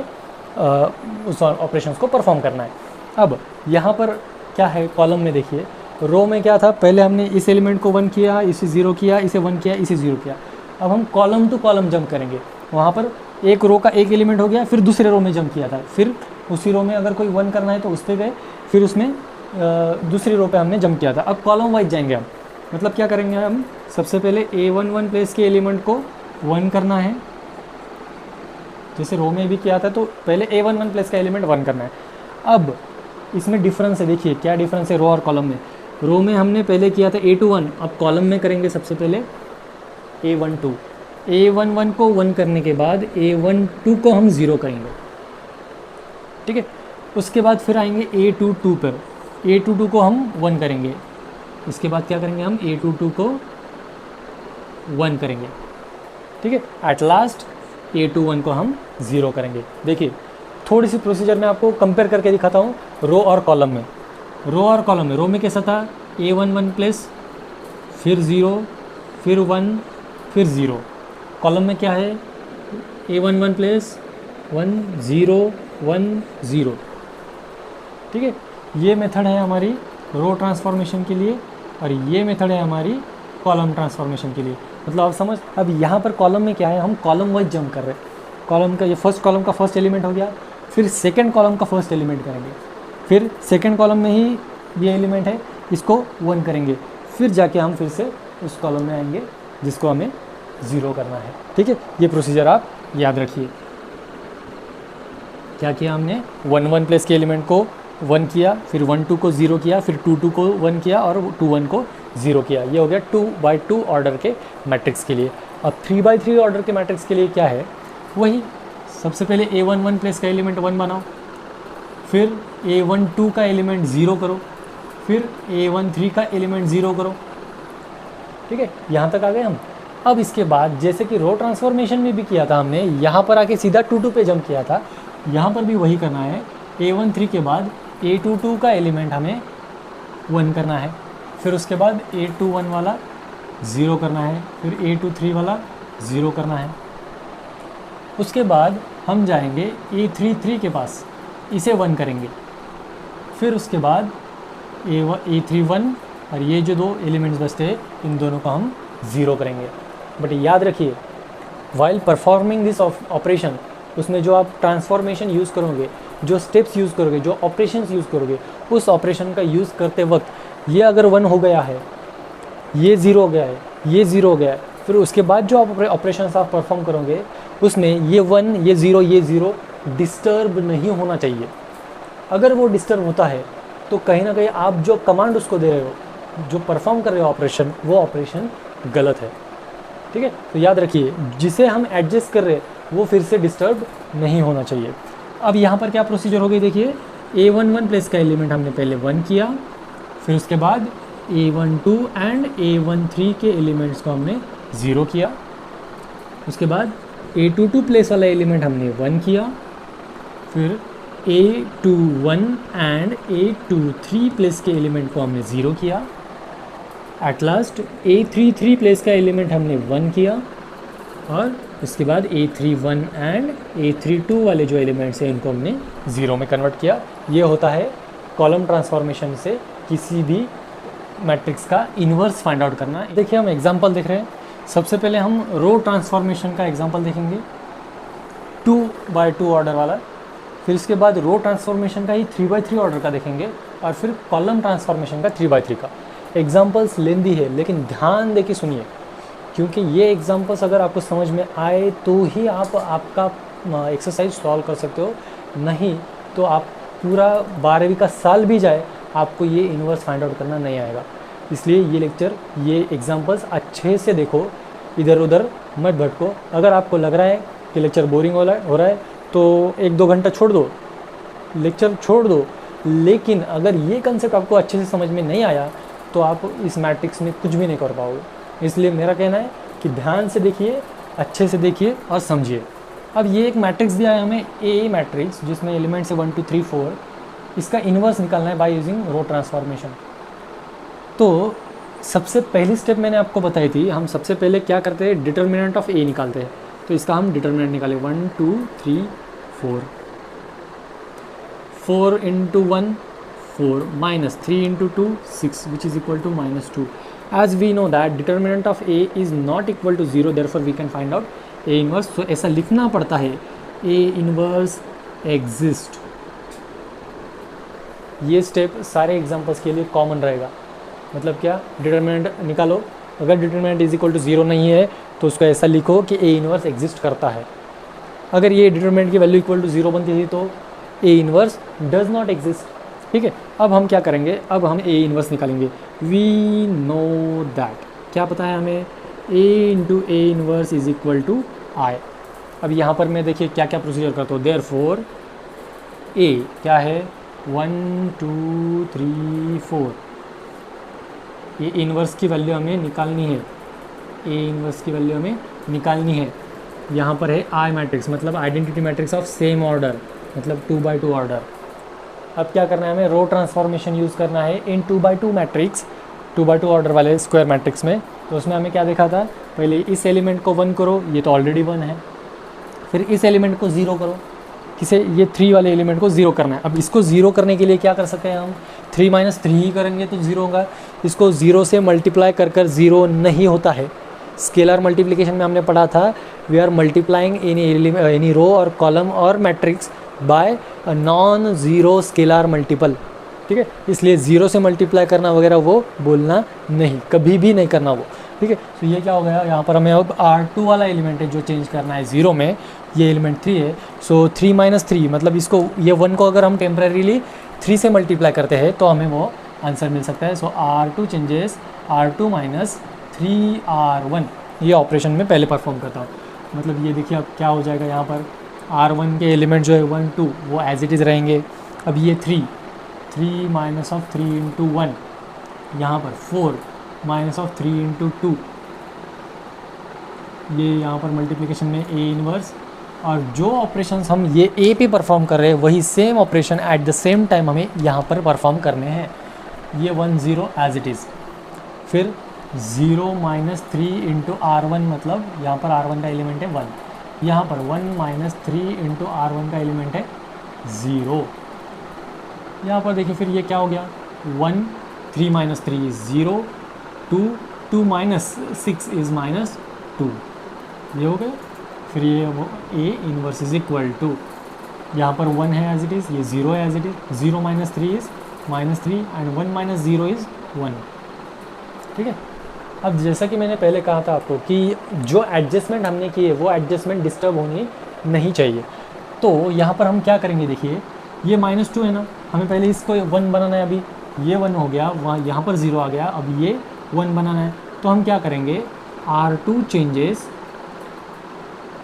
उस ऑपरेशंस को परफॉर्म करना है। अब यहाँ पर क्या है, कॉलम में देखिए, रो में क्या था, पहले हमने इस एलिमेंट को 1 किया, इसे 0 किया, इसे 1 किया, इसे 0 किया। अब हम कॉलम टू कॉलम जंप करेंगे, वहाँ पर एक रो का एक एलिमेंट हो गया, फिर दूसरे रो में जंप किया था, फिर उसी रो में अगर कोई 1 करना है तो उस पर गए, फिर उसमें दूसरी रो पे हमने जंप किया था। अब कॉलम वाइज जाएंगे हम, मतलब क्या करेंगे हम, सबसे पहले A11 प्लेस के एलिमेंट को 1 करना है, जैसे रो में भी किया था, तो पहले A11 प्लेस का एलिमेंट 1 करना है। अब इसमें डिफरेंस है, देखिए क्या डिफरेंस है रो और कॉलम में। रो में हमने पहले किया था A21, अब कॉलम में करेंगे सबसे पहले A12। A11 को 1 करने के बाद A12 को हम 0 करेंगे, ठीक है। उसके बाद फिर आएंगे A22 पर, A22 को हम 1 करेंगे, इसके बाद क्या करेंगे हम, A22 को 1 करेंगे, ठीक है। एट लास्ट A21 को हम 0 करेंगे। देखिए थोड़ी सी प्रोसीजर मैं आपको कंपेयर करके दिखाता हूँ रो और कॉलम में। रो में कैसा था, A11 प्लेस, फिर 0, फिर 1, फिर 0। कॉलम में क्या है, A11 प्लेस 1 0 1 0, ठीक है। ये मेथड है हमारी रो ट्रांसफॉर्मेशन के लिए और ये मेथड है हमारी कॉलम ट्रांसफॉर्मेशन के लिए। मतलब आप समझ, अब यहाँ पर कॉलम में क्या है, हम कॉलम वाइज जंप कर रहे हैं। कॉलम का ये फर्स्ट कॉलम का फर्स्ट एलिमेंट हो गया, फिर सेकंड कॉलम का फर्स्ट एलिमेंट करेंगे, फिर सेकंड कॉलम में ही ये एलिमेंट है, इसको 1 करेंगे, फिर जाके हम फिर से उस कॉलम में आएंगे जिसको हमें 0 करना है, ठीक है। ये प्रोसीजर आप याद रखिए। क्या किया हमने, 1 प्लेस के एलिमेंट को 1 किया, फिर 1 2 को 0 किया, फिर 2 2 को 1 किया और 2 1 को 0 किया। ये हो गया 2 by 2 ऑर्डर के मैट्रिक्स के लिए। अब 3 by 3 ऑर्डर के मैट्रिक्स के लिए क्या है, वही सबसे पहले A11 प्लेस का एलिमेंट 1 बनाओ, फिर A12 का एलिमेंट 0 करो, फिर A13 का एलिमेंट 0 करो, ठीक है। यहाँ तक आ गए हम। अब इसके बाद जैसे कि रो ट्रांसफॉर्मेशन में भी किया था हमने, यहाँ पर आके सीधा 2 2 पे जंप किया था, यहाँ पर भी वही करना है। A13 के बाद A22 का एलिमेंट हमें 1 करना है, फिर उसके बाद A21 वाला 0 करना है, फिर A23 वाला 0 करना है। उसके बाद हम जाएंगे A33 के पास, इसे 1 करेंगे, फिर उसके बाद A31 और ये जो 2 एलिमेंट्स बचते हैं इन दोनों को हम 0 करेंगे। बट याद रखिए, वाइल परफॉर्मिंग दिस ऑपरेशन, उसमें जो आप ट्रांसफॉर्मेशन यूज़ करोगे, जो स्टेप्स यूज़ करोगे, जो ऑपरेशंस यूज़ करोगे, उस ऑपरेशन का यूज़ करते वक्त ये अगर 1 हो गया है, ये 0 हो गया है, ये 0 हो गया है, फिर उसके बाद जो आप ऑपरेशंस आप परफॉर्म करोगे उसमें ये 1 ये 0 ये 0 डिस्टर्ब नहीं होना चाहिए। अगर वो डिस्टर्ब होता है तो कहीं ना कहीं आप जो कमांड उसको दे रहे हो, जो परफॉर्म कर रहे हो ऑपरेशन, वो ऑपरेशन गलत है, ठीक है। तो याद रखिए, जिसे हम एडजस्ट कर रहे हैं वो फिर से डिस्टर्ब नहीं होना चाहिए। अब यहाँ पर क्या प्रोसीजर हो गई, देखिए A11 प्लेस का एलिमेंट हमने पहले 1 किया, फिर उसके बाद A12 एंड A13 के एलिमेंट्स को हमने 0 किया, उसके बाद A22 प्लेस वाला एलिमेंट हमने 1 किया, फिर A21 एंड A23 प्लेस के एलिमेंट को हमने 0 किया, एट लास्ट A33 प्लेस का एलिमेंट हमने 1 किया और उसके बाद A31 एंड A32 वाले जो एलिमेंट्स हैं इनको हमने 0 में कन्वर्ट किया। ये होता है कॉलम ट्रांसफॉर्मेशन से किसी भी मैट्रिक्स का इन्वर्स फाइंड आउट करना। देखिए हम एग्जांपल देख रहे हैं। सबसे पहले हम रो ट्रांसफॉर्मेशन का एग्जांपल देखेंगे 2 by 2 ऑर्डर वाला, फिर इसके बाद रो ट्रांसफॉर्मेशन का ही 3 by 3 ऑर्डर का देखेंगे और फिर कॉलम ट्रांसफॉर्मेशन का 3 by 3 का। एग्जांपल्स लेंदी है लेकिन ध्यान दे के सुनिए, क्योंकि ये एग्जांपल्स अगर आपको समझ में आए तो ही आपका एक्सरसाइज सॉल्व कर सकते हो, नहीं तो आप पूरा 12वीं का साल भी जाए आपको ये इन्वर्स फाइंड आउट करना नहीं आएगा। इसलिए ये लेक्चर, ये एग्जांपल्स अच्छे से देखो, इधर उधर मत भटको। अगर आपको लग रहा है कि लेक्चर बोरिंग हो रहा है तो 1-2 घंटा छोड़ दो, लेक्चर छोड़ दो। लेकिन अगर ये कंसेप्ट आपको अच्छे से समझ में नहीं आया तो आप इस मैट्रिक्स में कुछ भी नहीं कर पाओगे। इसलिए मेरा कहना है कि ध्यान से देखिए, अच्छे से देखिए और समझिए। अब ये एक मैट्रिक्स दिया है हमें, ए मैट्रिक्स, जिसमें एलिमेंट्स है 1 2 3 4। इसका इन्वर्स निकालना है बाय यूजिंग रो ट्रांसफॉर्मेशन। तो सबसे पहली स्टेप मैंने आपको बताई थी, हम सबसे पहले क्या करते हैं, डिटर्मिनेंट ऑफ ए निकालते हैं। तो इसका हम डिटर्मिनेंट निकालें 1 2 3 4। 4 × 1 4 minus 3 × 2 6 which is equal to -2. As we know that determinant of A is not equal to 0, therefore we can find out A inverse. So ऐसा लिखना पड़ता है A inverse exist। ये स्टेप सारे एग्जाम्पल्स के लिए कॉमन रहेगा। मतलब क्या, डिटर्मिनेंट निकालो, अगर डिटर्मिनेंट इज इक्वल टू 0 नहीं है तो उसको ऐसा लिखो कि A इन्वर्स एग्जिस्ट करता है। अगर ये डिटर्मिनेंट की वैल्यू इक्वल टू 0 बनती थी तो A inverse does not exist. ठीक है, अब हम क्या करेंगे, अब हम A इन्वर्स निकालेंगे। वी नो दैट, क्या पता है हमें, A × A inverse is equal to I। अब यहाँ पर मैं देखिए क्या क्या प्रोसीजर करता हूँ। देयरफॉर A क्या है, 1 2 3 4। ये इन्वर्स की वैल्यू हमें निकालनी है, A इन्वर्स की वैल्यू हमें निकालनी है। यहाँ पर है I मैट्रिक्स, मतलब identity matrix of same order, मतलब 2 by 2 ऑर्डर। अब क्या करना है, हमें रो ट्रांसफॉर्मेशन यूज़ करना है इन 2 by 2 मैट्रिक्स, 2 by 2 ऑर्डर वाले स्क्वायर मैट्रिक्स में। तो उसमें हमें क्या देखा था, पहले इस एलिमेंट को 1 करो, ये तो ऑलरेडी 1 है। फिर इस एलिमेंट को 0 करो, किसे, ये 3 वाले एलिमेंट को 0 करना है। अब इसको 0 करने के लिए क्या कर सकते हैं हम, 3 - 3 ही करेंगे तो 0 होगा। इसको 0 से मल्टीप्लाई कर 0 नहीं होता है। स्केलर मल्टीप्लिकेशन में हमने पढ़ा था, we are multiplying any row और कॉलम और matrix by a non zero scalar multiple. ठीक है, इसलिए 0 से मल्टीप्लाई करना वगैरह वो बोलना नहीं, कभी भी नहीं करना वो। ठीक है, तो ये क्या हो गया, यहाँ पर हमें अब R2 वाला एलिमेंट है जो चेंज करना है 0 में, ये एलिमेंट 3 है। सो 3 - 3 मतलब इसको, ये 1 को अगर हम टेम्परेरीली 3 से मल्टीप्लाई करते हैं तो हमें वो आंसर मिल सकता है। सो R2 चेंजेस R2 - 3R1। ये ऑपरेशन में पहले परफॉर्म करता हूँ। मतलब ये देखिए अब क्या हो जाएगा, यहाँ पर R1 के एलिमेंट जो है 1 2 वो एज इट इज़ रहेंगे। अब ये 3 - 3 × 1, यहाँ पर 4 - 3 × 2, ये यहाँ पर मल्टीप्लिकेशन में A इन्वर्स। और जो ऑपरेशंस हम ये A पे परफॉर्म कर रहे हैं वही same operation at the same time हमें यहाँ पर परफॉर्म करने हैं। ये 1 0 एज इट इज़। फिर 0 - 3 × R1, मतलब यहाँ पर R1 का एलिमेंट है 1, यहाँ पर 1 - 3 × R1 का एलिमेंट है 0। यहाँ पर देखिए फिर ये क्या हो गया, 1 3 - 3 इज़ 0, 2 2 - 6 इज़ -2, ये हो गया। फिर ये वो A inverse is equal to, यहाँ पर 1 है एज इट इज़, ये 0 है as it is. 0 - 3 is -3 and 1 - 0 is 1। ठीक है, अब जैसा कि मैंने पहले कहा था आपको कि जो एडजस्टमेंट हमने की है वो एडजस्टमेंट डिस्टर्ब होनी नहीं चाहिए। तो यहाँ पर हम क्या करेंगे, देखिए ये -2 है ना, हमें पहले इसको 1 बनाना है। अभी ये 1 हो गया, वहाँ यहाँ पर 0 आ गया, अब ये 1 बनाना है। तो हम क्या करेंगे, R2 changes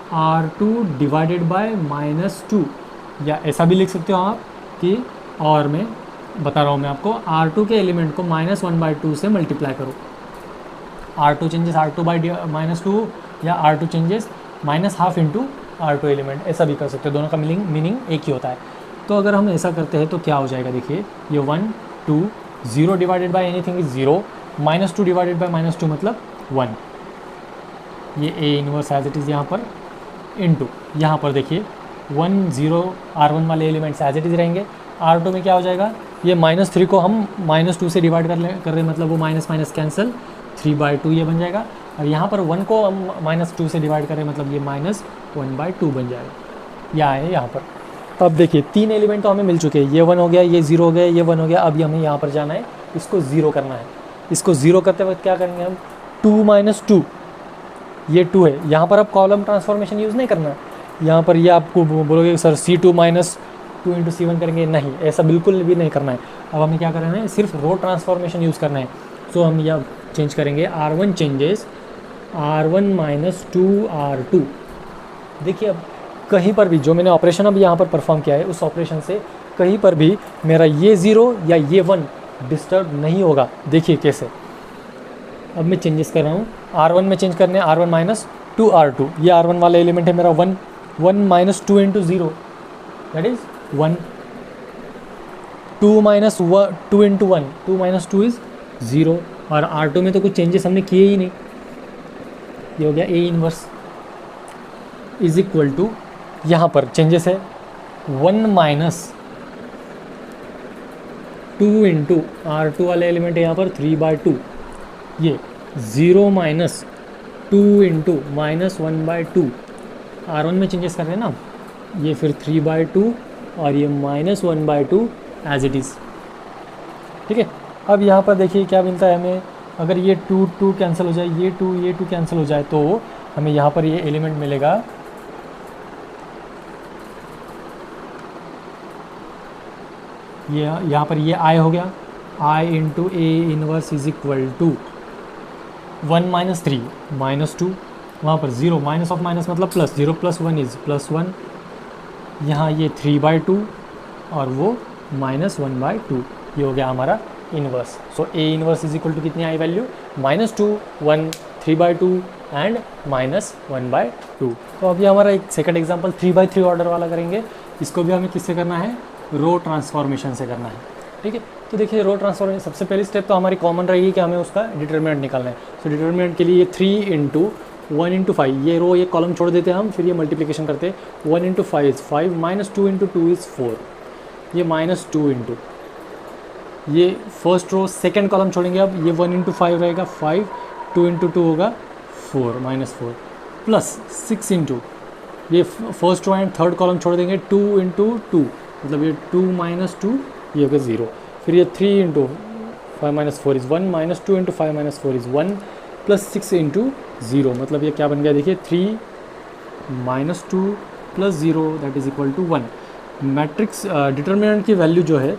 R2 divided by -2, या ऐसा भी लिख सकते हो आप कि, और मैं बता रहा हूँ मैं आपको, R2 के एलिमेंट को -1/2 से मल्टीप्लाई करो। R2 चेंजेस R2 बाई -2, या R2 changes -12 into R2 element, ऐसा भी कर सकते हो। दोनों का मीनिंग एक ही होता है। तो अगर हम ऐसा करते हैं तो क्या हो जाएगा, देखिए ये 1 2, 0 divided by anything is 0, -2 divided by -2 मतलब 1। ये A inverse as it is यहाँ पर, इनटू यहाँ पर देखिए 1 0 R1 वाले एलिमेंट्स एज इट इज़ रहेंगे। R2 में क्या हो जाएगा, ये -3 को हम -2 से डिवाइड कर रहे हैं, मतलब वो माइनस कैंसिल, 3/2 ये बन जाएगा। और यहाँ पर 1 को हम -2 से डिवाइड कर रहे हैं, मतलब ये -1/2 बन जाएगा। यह है यहाँ पर। अब देखिए 3 एलिमेंट तो हमें मिल चुके हैं, ये 1 हो गया, ये 0 हो गया, ये 1 हो गया। अभी हमें यहाँ पर जाना है, इसको 0 करना है। इसको 0 करते वक्त क्या करेंगे हम, 2 - 2, ये 2 है। यहाँ पर अब कॉलम ट्रांसफॉर्मेशन यूज़ नहीं करना है, यहाँ पर ये आपको बोलोगे sir C2 minus 2 into C1 करेंगे, नहीं, ऐसा बिल्कुल भी नहीं करना है। अब हमें क्या करना है, सिर्फ रो ट्रांसफॉर्मेशन यूज़ करना है। सो हम यह चेंज करेंगे R1 changes R1 minus 2R2। देखिए अब कहीं पर भी जो मैंने ऑपरेशन अब यहाँ पर परफॉर्म किया है, उस ऑपरेशन से कहीं पर भी मेरा ये 0 या ये 1 डिस्टर्ब नहीं होगा। देखिए कैसे, अब मैं चेंजेस कर रहा हूँ, R1 में चेंज करने R1 माइनस 2R2, ये R1 वाला एलिमेंट है मेरा 1 minus 2 into 0 that is 1, 2 minus 2 into 1, 2 minus 2 is 0, और R2 में तो कुछ चेंजेस हमने किए ही नहीं, ये हो गया A inverse is equal to, यहाँ पर चेंजेस है 1 माइनस 2 इंटू R2 वाले एलिमेंट है यहाँ पर 3/2, ये 0 माइनस 2 इंटू माइनस 1/2, R1 में चेंजेस कर रहे हैं ना, ये फिर 3/2 और ये माइनस 1/2 एज इट इज़। ठीक है, अब यहाँ पर देखिए क्या मिलता है हमें, अगर ये 2 कैंसिल हो जाए, ये 2 कैंसिल हो जाए, तो हमें यहाँ पर ये एलिमेंट मिलेगा, ये यहाँ पर ये I हो गया, I into A inverse is equal to 1 minus 3 minus 2, वहाँ पर 0 माइनस ऑफ माइनस मतलब प्लस, 0 प्लस 1 इज प्लस 1, यहाँ ये 3/2 और वो माइनस 1/2, ये हो गया हमारा inverse. So A inverse is equal to कितनी आई वैल्यू, -2, 1, 3/2 एंड माइनस 1/2। तो अभी हमारा एक सेकंड एग्जांपल 3/3 ऑर्डर वाला करेंगे, इसको भी हमें किससे करना है, रो ट्रांसफॉर्मेशन से करना है। ठीक है, तो देखिए रो ट्रांसफॉर्मेशन सबसे पहली स्टेप तो हमारी कॉमन रहेगी कि हमें उसका डिटर्मिनेंट निकालना है। सो डिटर्मिनेंट के लिए 3 इंटू 1 इंटू 5, ये रो ये कॉलम छोड़ देते हैं हम, फिर ये मल्टीप्लिकेशन करते हैं, 1 into 5 is 5, minus 2 into 2 is 4, ये -2 इंटू, ये फर्स्ट रो सेकेंड कॉलम छोड़ेंगे, अब ये 1 इंटू 5 रहेगा 5, 2 इंटू 2 होगा 4, -4, प्लस 6 इंटू, ये first row and third column छोड़ देंगे, 2 इंटू 2 मतलब ये 2 माइनस 2, ये होगा 0, फिर ये 3 into 5 minus 4 is 1, minus 2 into 5 minus 4 is 1, plus 6 into 0 मतलब ये क्या बन गया, देखिए 3 minus 2 plus 0 that is equal to 1। Matrix determinant की वैल्यू जो है,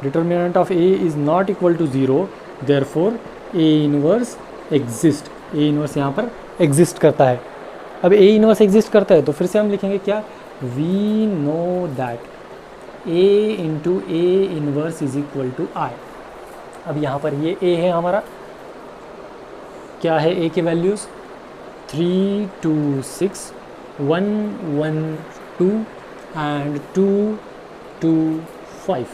determinant of A is not equal to 0, therefore A inverse exist, A inverse यहाँ पर एग्जिस्ट करता है। अब A इनवर्स एग्जिस्ट करता है तो फिर से हम लिखेंगे क्या, we know that A into A inverse is equal to I। अब यहाँ पर ये A है हमारा, क्या है A की वैल्यूज़, 3, 2, 6, 1, 1, 2 एंड 2, 2, 5।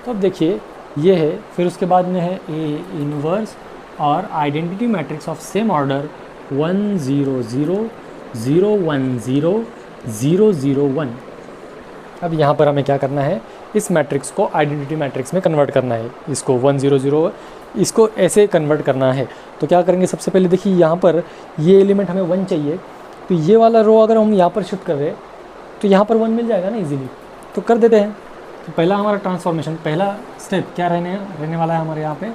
तो अब देखिए ये है, फिर उसके बाद में है A इनवर्स और identity matrix of same order 1, 0, 0, 0, 1, 0, 0, 0, 1। अब यहाँ पर हमें क्या करना है, इस मैट्रिक्स को आइडेंटिटी मैट्रिक्स में कन्वर्ट करना है, इसको 1, 0, 0 इसको ऐसे कन्वर्ट करना है। तो क्या करेंगे, सबसे पहले देखिए यहाँ पर ये एलिमेंट हमें 1 चाहिए, तो ये वाला रो अगर हम यहाँ पर शिफ्ट कर रहे हैं तो यहाँ पर 1 मिल जाएगा ना इजीली, तो कर देते हैं। तो पहला हमारा ट्रांसफॉर्मेशन, पहला स्टेप क्या रहने वाला है हमारे यहाँ पे,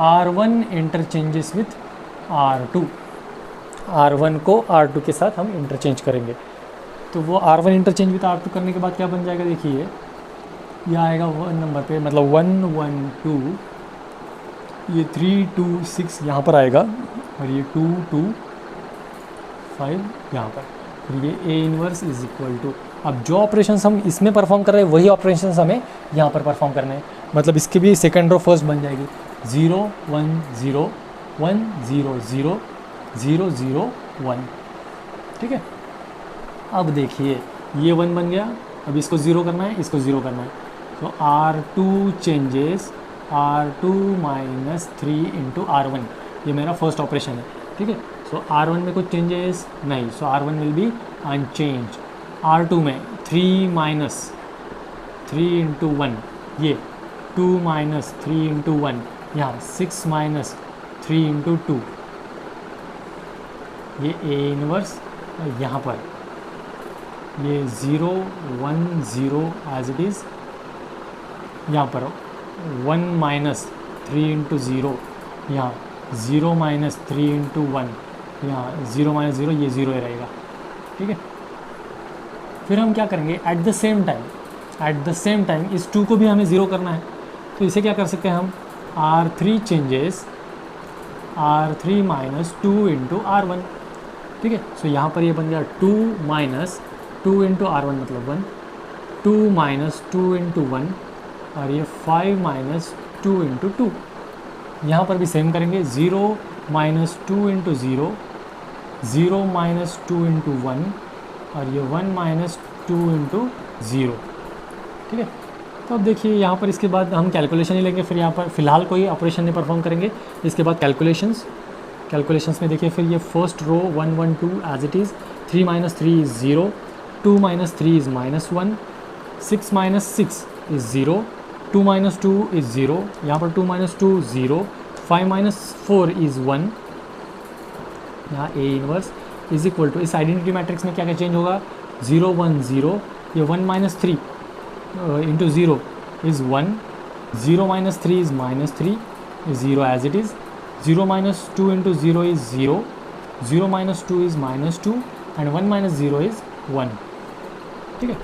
R1 interchanges with R2, R1 को R2 के साथ हम इंटरचेंज करेंगे। तो वो R1 इंटरचेंज विथ R2 करने के बाद क्या बन जाएगा, देखिए यह आएगा 1 नंबर पे, मतलब 1, 1, 2, ये 3, 2, 6 यहाँ पर आएगा, और ये 2, 2, 5 यहाँ पर, फिर ये A inverse is equal to, अब जो ऑपरेशंस हम इसमें परफॉर्म कर रहे हैं वही ऑपरेशंस हमें यहाँ पर परफॉर्म करने हैं, मतलब इसकी भी सेकेंड रो फर्स्ट बन जाएगी, 0, 1, 0, 1, 0, 0, 0, 0, 1। ठीक है, अब देखिए ये 1 बन गया, अब इसको 0 करना है, इसको 0 करना है, तो R2 changes R2 minus 3 into R1, ये मेरा फर्स्ट ऑपरेशन है। ठीक है, सो R1 में कुछ चेंजेस नहीं, सो R1 will be unchange. R2 में 3 माइनस 3 इंटू 1, ये 2 माइनस 3 इंटू 1, यहाँ 6 माइनस 3 इंटू 2, ये A इनवर्स, यहाँ पर ये 0, 1, 0 एज इट इज़, यहाँ पर 1 माइनस 3 इंटू 0, यहाँ 0 माइनस 3 इंटू 1, यहाँ 0 माइनस 0 ये 0 ही रहेगा, ठीक है। फिर हम क्या करेंगे, एट द सेम टाइम इस 2 को भी हमें 0 करना है, तो इसे क्या कर सकते हैं हम, R3 changes R3 minus 2 into R1, ठीक है। सो यहाँ पर ये बन गया 2 माइनस 2 इंटू R1 मतलब 1, 2 माइनस 2 इंटू 1, और ये 5 माइनस 2 इंटू 2। यहाँ पर भी सेम करेंगे, 0 माइनस 2 इंटू 0, 0 माइनस 2 इंटू 1, और ये 1 माइनस 2 इंटू 0, ठीक है। तो अब देखिए यहाँ पर इसके बाद हम कैलकुलेशन ही लेंगे, फिर यहाँ पर फ़िलहाल कोई ऑपरेशन नहीं परफॉर्म करेंगे। इसके बाद कैलकुलेशंस में देखिए, फिर ये first row 1 1 2 as it is, 3 minus 3 is 0, 2 minus 3 is -1, 6 minus 6 is 0, 2 minus 2 is 0, यहाँ पर 2 माइनस 2 0, 5 माइनस 4 इज़ 1, यहाँ A inverse is equal to, इस आइडेंटिटी मैट्रिक्स में क्या क्या चेंज होगा, 0 1 0, ये 1 minus 3 into 0 is 1, 0 minus 3 is -3, 0 as it is, 0 minus 2 into 0 is 0, 0 minus 2 is -2, and 1 minus 0 is 1, ठीक है।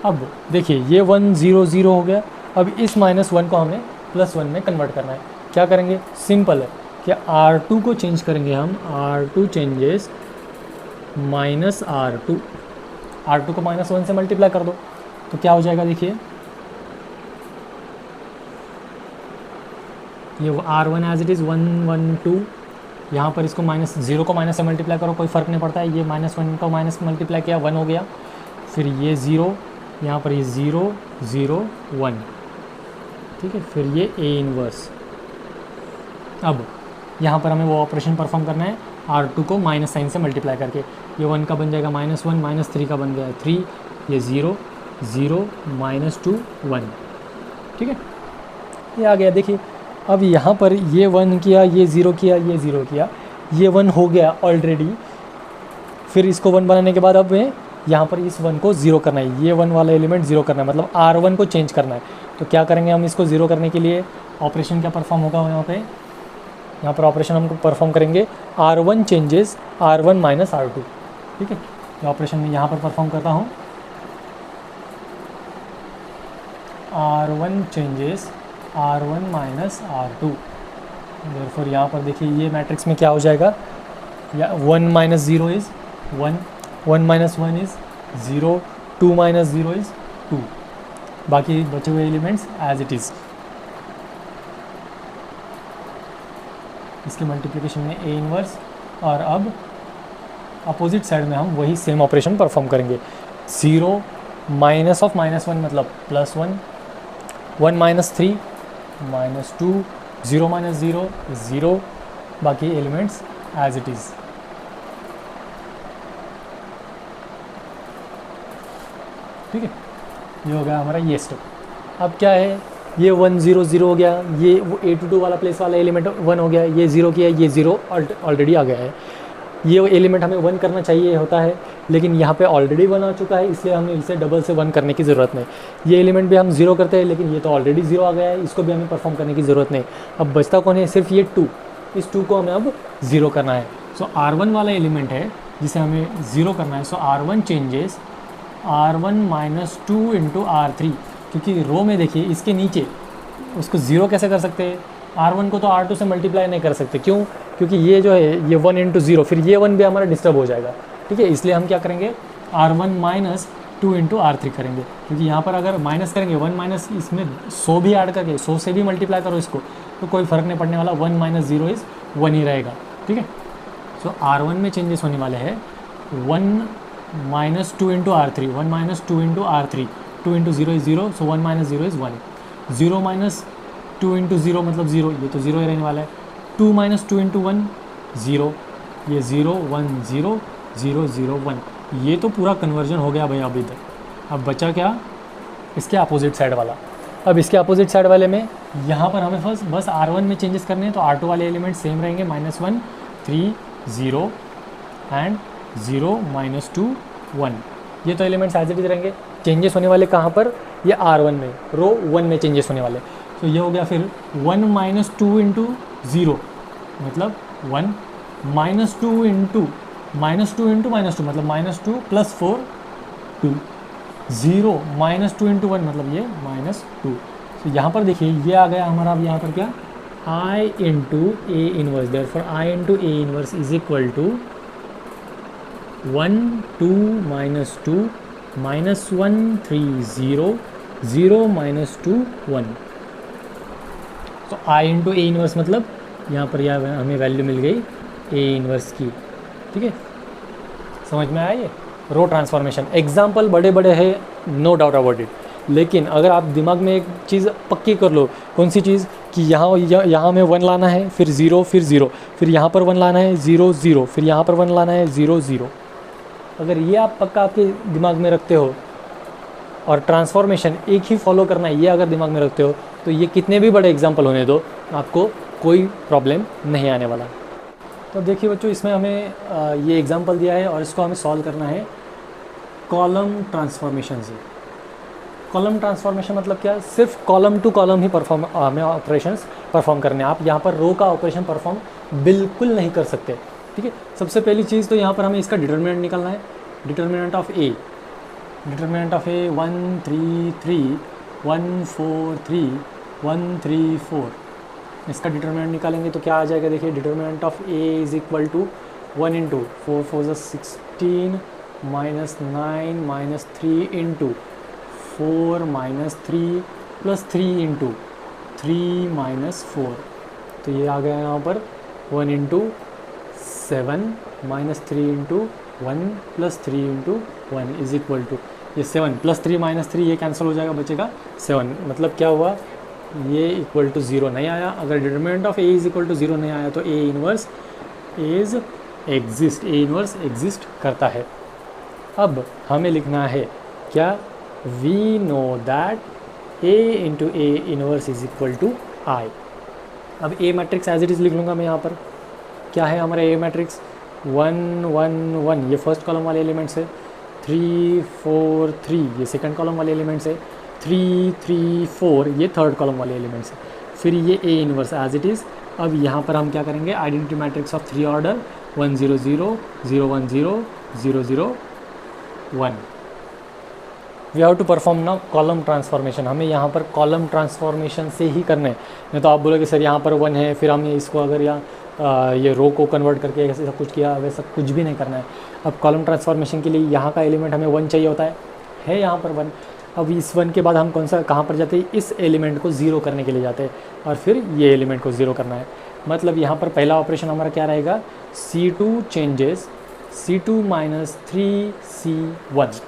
अब देखिए ये 1 0 0 हो गया। अब इस -1 को हमें +1 में कन्वर्ट करना है। क्या करेंगे, सिंपल है कि R2 को चेंज करेंगे हम, R2 चेंजेस माइनस R2 को -1 से मल्टीप्लाई कर दो, तो क्या हो जाएगा, देखिए ये R1 एज इट इज़ 1 1 2, यहाँ पर इसको -0 को माइनस से मल्टीप्लाई करो, कोई फ़र्क नहीं पड़ता है, ये -1 को माइनस मल्टीप्लाई किया 1 हो गया, फिर ये 0, यहाँ पर ये 0 0 1, ठीक है। फिर ये A इनवर्स। अब यहाँ पर हमें वो ऑपरेशन परफॉर्म करना है, R2 को माइनस साइन से मल्टीप्लाई करके, ये 1 का बन जाएगा -1, -3 का बन गया 3, ये 0 0 -2 1, ठीक है। ये आ गया। देखिए अब यहाँ पर ये 1 किया, ये 0 किया, ये 0 किया, ये 1 हो गया ऑलरेडी। फिर इसको 1 बनाने के बाद अब यहाँ पर इस 1 को 0 करना है, ये 1 वाला एलिमेंट 0 करना है, मतलब R1 को चेंज करना है। तो क्या करेंगे हम, इसको 0 करने के लिए ऑपरेशन क्या परफॉर्म होगा, यहाँ पर ऑपरेशन हम परफॉर्म करेंगे, R1 changes R1 minus R2, ठीक है। ये ऑपरेशन मैं यहाँ पर परफॉर्म करता हूँ, R1 changes R1 minus R2। Therefore यहाँ पर देखिए ये मैट्रिक्स में क्या हो जाएगा, या 1 minus 0 is 1, 1 minus 1 is 0, 2 minus 0 is 2, बाकी बचे हुए एलिमेंट्स एज इट इज़। इसके मल्टीप्लिकेशन में A इनवर्स, और अब अपोजिट साइड में हम वही सेम ऑपरेशन परफॉर्म करेंगे, 0 माइनस ऑफ -1 मतलब +1, 1 माइनस 3 -2, 0 माइनस 0 0, बाकी एलिमेंट्स एज इट इज़, ठीक है। ये हो गया हमारा ये स्टेप। अब क्या है, ये 1 0 0 हो गया, ये वो A to 2 वाला प्लेस वाला एलिमेंट 1 हो गया, ये 0 किया, ये 0 ऑलरेडी आ गया है। ये एलिमेंट हमें 1 करना चाहिए होता है, लेकिन यहाँ पे ऑलरेडी 1 आ चुका है, इसलिए हमें इसे डबल से 1 करने की ज़रूरत नहीं। ये एलिमेंट भी हम 0 करते हैं, लेकिन ये तो ऑलरेडी 0 आ गया है, इसको भी हमें परफॉर्म करने की ज़रूरत नहीं। अब बचता कौन है, सिर्फ ये 2, इस 2 को हमें अब 0 करना है। सो R1 वाला एलिमेंट है जिसे हमें 0 करना है। सो R1 changes R1 minus 2 into R3, क्योंकि रो में देखिए इसके नीचे उसको 0 कैसे कर सकते हैं, R1 को तो R2 से मल्टीप्लाई नहीं कर सकते, क्यों, क्योंकि ये जो है ये 1 इंटू 0, फिर ये 1 भी हमारा डिस्टर्ब हो जाएगा, ठीक है। इसलिए हम क्या करेंगे, R1 माइनस 2 इंटू R3 करेंगे, क्योंकि यहाँ पर अगर माइनस करेंगे 1 माइनस इसमें 100 भी ऐड करके 100 से भी मल्टीप्लाई करो इसको, तो कोई फ़र्क नहीं पड़ने वाला, 1 माइनस 0 इज़ 1 ही रहेगा, ठीक है। सो R1 में चेंजेस होने वाले हैं, 1 minus 2 into R3, 1 minus 2 into R3, 2 into 0 is 0, so 1 minus 0 is 1, 0 minus 2 into 0 मतलब 0, ये तो 0 ही रहने वाला है। 2 माइनस 2 इंटू 1 0, ये 0 1 0 0 0 1, ये तो पूरा कन्वर्जन हो गया भाई अभी तक। अब बचा क्या, इसके अपोजिट साइड वाला। अब इसके अपोजिट साइड वाले में यहाँ पर हमें बस R1 में चेंजेस करने हैं, तो R2 वाले एलिमेंट सेम रहेंगे, -1 3 0 एंड 0 -2 1, ये तो एलिमेंट्स एज इट इज रहेंगे। चेंजेस होने वाले कहाँ पर, ये R1 में, रो 1 में चेंजेस होने वाले। तो ये हो गया फिर 1 माइनस 2 इंटू 0 मतलब 1, -2 इंटू -2 मतलब -2 + 4 2, 0 -2 इंटू 1 मतलब ये -2। तो यहाँ पर देखिए ये आ गया हमारा, अब यहाँ पर क्या, I into A inverse, therefore I into A inverse is equal to 1 2 -2 -1 3 0 0 -2 1। तो I इंटू ए इनवर्स मतलब यहाँ पर यह हमें वैल्यू मिल गई ए इनवर्स की। ठीक है, समझ में आया ये रो ट्रांसफॉर्मेशन। एग्जाम्पल बड़े बड़े हैं, नो डाउट अबाउट इट, लेकिन अगर आप दिमाग में एक चीज़ पक्की कर लो, कौन सी चीज़, कि यहाँ में 1 लाना है, फिर 0 फिर 0, फिर यहाँ पर 1 लाना है 0 0, फिर यहाँ पर 1 लाना है 0 0। अगर ये आप पक्का आपके दिमाग में रखते हो और ट्रांसफॉर्मेशन एक ही फॉलो करना है, ये अगर दिमाग में रखते हो, तो ये कितने भी बड़े एग्जाम्पल होने दो, आपको कोई प्रॉब्लम नहीं आने वाला। तो देखिए बच्चों, इसमें हमें ये एग्जाम्पल दिया है और इसको हमें सॉल्व करना है कॉलम ट्रांसफॉर्मेशन से। कॉलम ट्रांसफॉर्मेशन मतलब क्या, सिर्फ कॉलम टू कॉलम ही हमें ऑपरेशंस परफॉर्म करने हैं। आप यहाँ पर रो का ऑपरेशन परफॉर्म बिल्कुल नहीं कर सकते। ठीक है, सबसे पहली चीज़ तो यहाँ पर हमें इसका डिटर्मिनेंट निकालना है। डिटर्मिनेंट ऑफ ए 1 3 3 1 4 3 1 3 4, इसका डिटर्मिनेंट निकालेंगे तो क्या आ जाएगा, देखिए determinant of A is equal to 1 into 4 4 16 -9 -3 into 4 -3 + 3 into 3 -4। तो ये आ गया यहाँ पर 1 into 7 -3 into 1 + 3 into 1 is equal to, ये 7 + 3 -3 ये कैंसिल हो जाएगा, बचेगा 7। मतलब क्या हुआ, ये इक्वल टू 0 नहीं आया। अगर determinant of A is equal to 0 नहीं आया तो ए इनवर्स एग्जिस्ट करता है। अब हमें लिखना है क्या, we know that A into A inverse is equal to I. अब A matrix as it is लिख लूँगा मैं यहाँ पर। क्या है हमारा ए मैट्रिक्स, 1 1 1 ये फर्स्ट कॉलम वाले एलिमेंट्स है, 3 4 3 ये सेकंड कॉलम वाले एलिमेंट्स है, 3 3 4 ये थर्ड कॉलम वाले एलिमेंट्स है, फिर ये A inverse as it is. अब यहाँ पर हम क्या करेंगे, identity matrix of 3 order 1 0 0 0 1 0 0 0 1। We have to perform now column transformation. हमें यहाँ पर कॉलम ट्रांसफॉर्मेशन से ही करना है। नहीं तो आप बोलोगे सर यहाँ पर 1 है, फिर हमने इसको अगर ये रो को कन्वर्ट करके ऐसा कुछ किया, वैसा कुछ भी नहीं करना है। अब कॉलम ट्रांसफॉर्मेशन के लिए यहाँ का एलिमेंट हमें 1 चाहिए होता है यहाँ पर 1। अब इस 1 के बाद हम कहाँ पर जाते हैं, इस एलिमेंट को 0 करने के लिए जाते हैं और फिर ये एलिमेंट को 0 करना है। मतलब यहाँ पर पहला ऑपरेशन हमारा क्या रहेगा, C2 changes C2 - 3C1।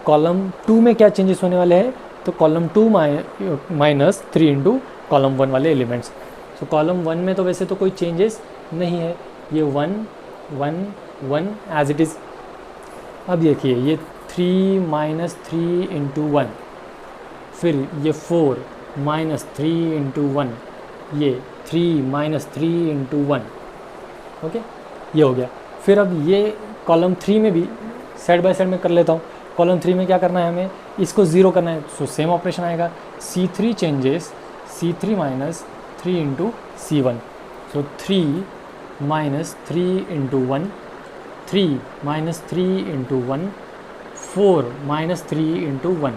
Column 2 में क्या चेंजेस होने वाले हैं, तो कॉलम 2 - 3 इंटू कॉलम 1 वाले एलिमेंट्स। तो कॉलम 1 में तो वैसे तो कोई चेंजेस नहीं है, ये 1 1 1 एज इट इज़। अब देखिए ये 3 - 3 इंटू 1, फिर ये 4 - 3 इंटू 1, ये 3 - 3 इंटू 1। ओके, ये हो गया। फिर अब ये कॉलम 3 में भी साइड बाय साइड में कर लेता हूँ। कॉलम 3 में क्या करना है, हमें इसको 0 करना है, सो सेम ऑपरेशन आएगा, C3 changes C3 - 3 into C1। सो 3 - 3 इंटू 1, 3 - 3 इंटू 1, 4 - 3 इंटू 1।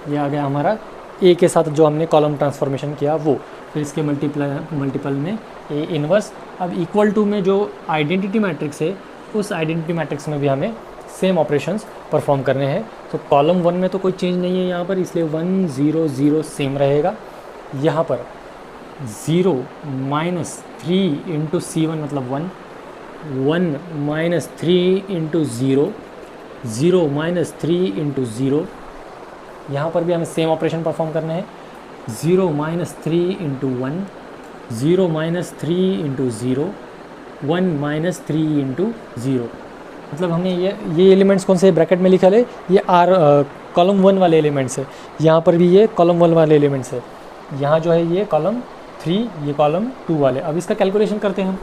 ये आ गया हमारा ए के साथ जो हमने कॉलम ट्रांसफॉर्मेशन किया वो। फिर इसके मल्टीपल में ए इनवर्स। अब इक्वल टू में जो आइडेंटिटी मैट्रिक्स है, उस आइडेंटिटी मैट्रिक्स में भी हमें सेम ऑपरेशंस परफॉर्म करने हैं। तो कॉलम 1 में तो कोई चेंज नहीं है यहाँ पर, इसलिए 1 0 0 सेम रहेगा। यहाँ पर 0 - 3 इंटू C1 मतलब 1, 1 - 3 इंटू 0, 0 - 3 इंटू 0। यहाँ पर भी हमें सेम ऑपरेशन परफॉर्म करने हैं, 0 - 3 इंटू 1, 0 - 3 इंटू 0, 1 - 3 इंटू 0। मतलब हमने ये एलिमेंट्स कौन से ब्रैकेट में लिखा है, ये कॉलम 1 वाले एलिमेंट्स है। यहाँ पर भी ये कॉलम 1 वाले एलिमेंट्स है। यहाँ जो है ये कॉलम 3, ये कॉलम 2 वाले। अब इसका कैलकुलेशन करते हैं हम।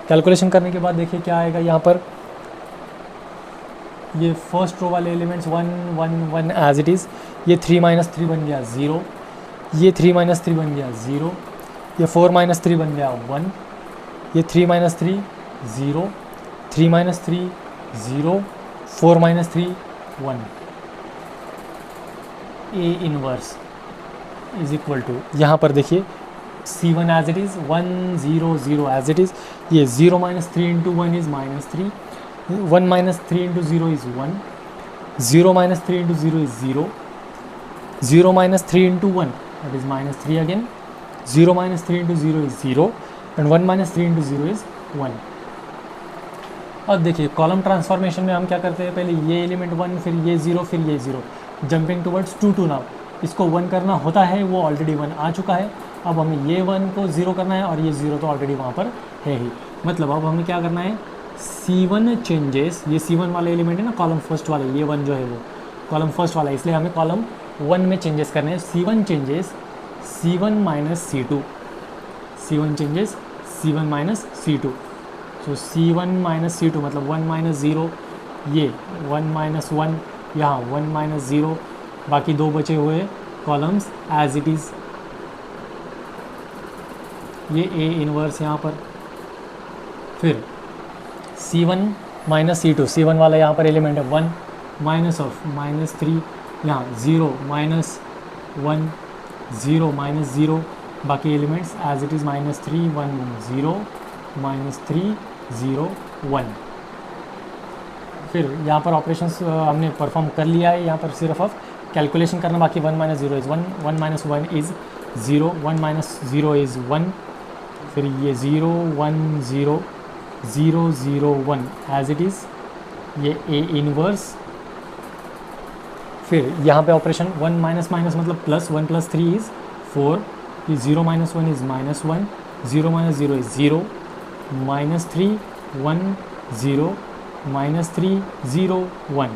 कैलकुलेशन करने के बाद देखिए क्या आएगा, यहाँ पर ये फर्स्ट रो वाले एलिमेंट्स 1 1 1 एज इट इज़। ये 3 - 3 बन गया 0, ये 3 - 3 बन गया 0, ये 4 - 3 बन गया 1, ये 3 - 3 0, 3 minus 3 0, 4 minus 3 1. A inverse is equal to, यहाँ पर देखिए C1 as it is 1 0 0 as it is, ये 0 minus 3 into 1 is -3, 1 minus 3 into 0 is 1, 0 minus 3 into 0 is 0, 0 minus 3 into 1 that is -3 again, 0 minus 3 into 0 is 0 and 1 minus 3 into 0 is 1. अब देखिए कॉलम ट्रांसफॉर्मेशन में हम क्या करते हैं, पहले ये एलिमेंट 1, फिर ये 0, फिर ये 0, जंपिंग टुवर्ड्स 2 2 नाउ. इसको 1 करना होता है, वो ऑलरेडी 1 आ चुका है. अब हमें ये 1 को 0 करना है और ये 0 तो ऑलरेडी वहाँ पर है ही. मतलब अब हमें क्या करना है, C1 चेंजेस, ये C1 वाले एलिमेंट है ना, कॉलम फर्स्ट वाले, ये 1 जो है वो कॉलम फर्स्ट वाला है, इसलिए हमें कॉलम 1 में चेंजेस करने हैं. C1 changes C1 minus C2, C1 changes C1 minus C2. सो C1 माइनस C2 मतलब 1 माइनस 0, ये 1 माइनस 1, यहाँ 1 माइनस 0, बाकी दो बचे हुए कॉलम्स एज इट इज़. ये A इनवर्स यहाँ पर, फिर C1 माइनस C2, C1 वाला यहाँ पर एलिमेंट है 1, माइनस ऑफ -3, यहाँ 0 माइनस 1 0 माइनस 0, बाकी एलिमेंट्स एज इट इज़ -3 1 0 -3 0 1. फिर यहाँ पर ऑपरेशंस हमने परफॉर्म कर लिया है, यहाँ पर सिर्फ अब कैलकुलेशन करना बाकी. 1 minus 0 is 1, 1 minus 1 is 0, 1 minus 0 is 1, फिर ये 0 1 0 0 0 1 एज इट इज़, ये A इनवर्स. फिर यहाँ पे ऑपरेशन 1 माइनस माइनस मतलब प्लस, 1 प्लस 3 इज़ 4, ये 0 माइनस 1 इज़ -1, 0 माइनस 0 इज़ 0, -3 1 0 -3 0 1.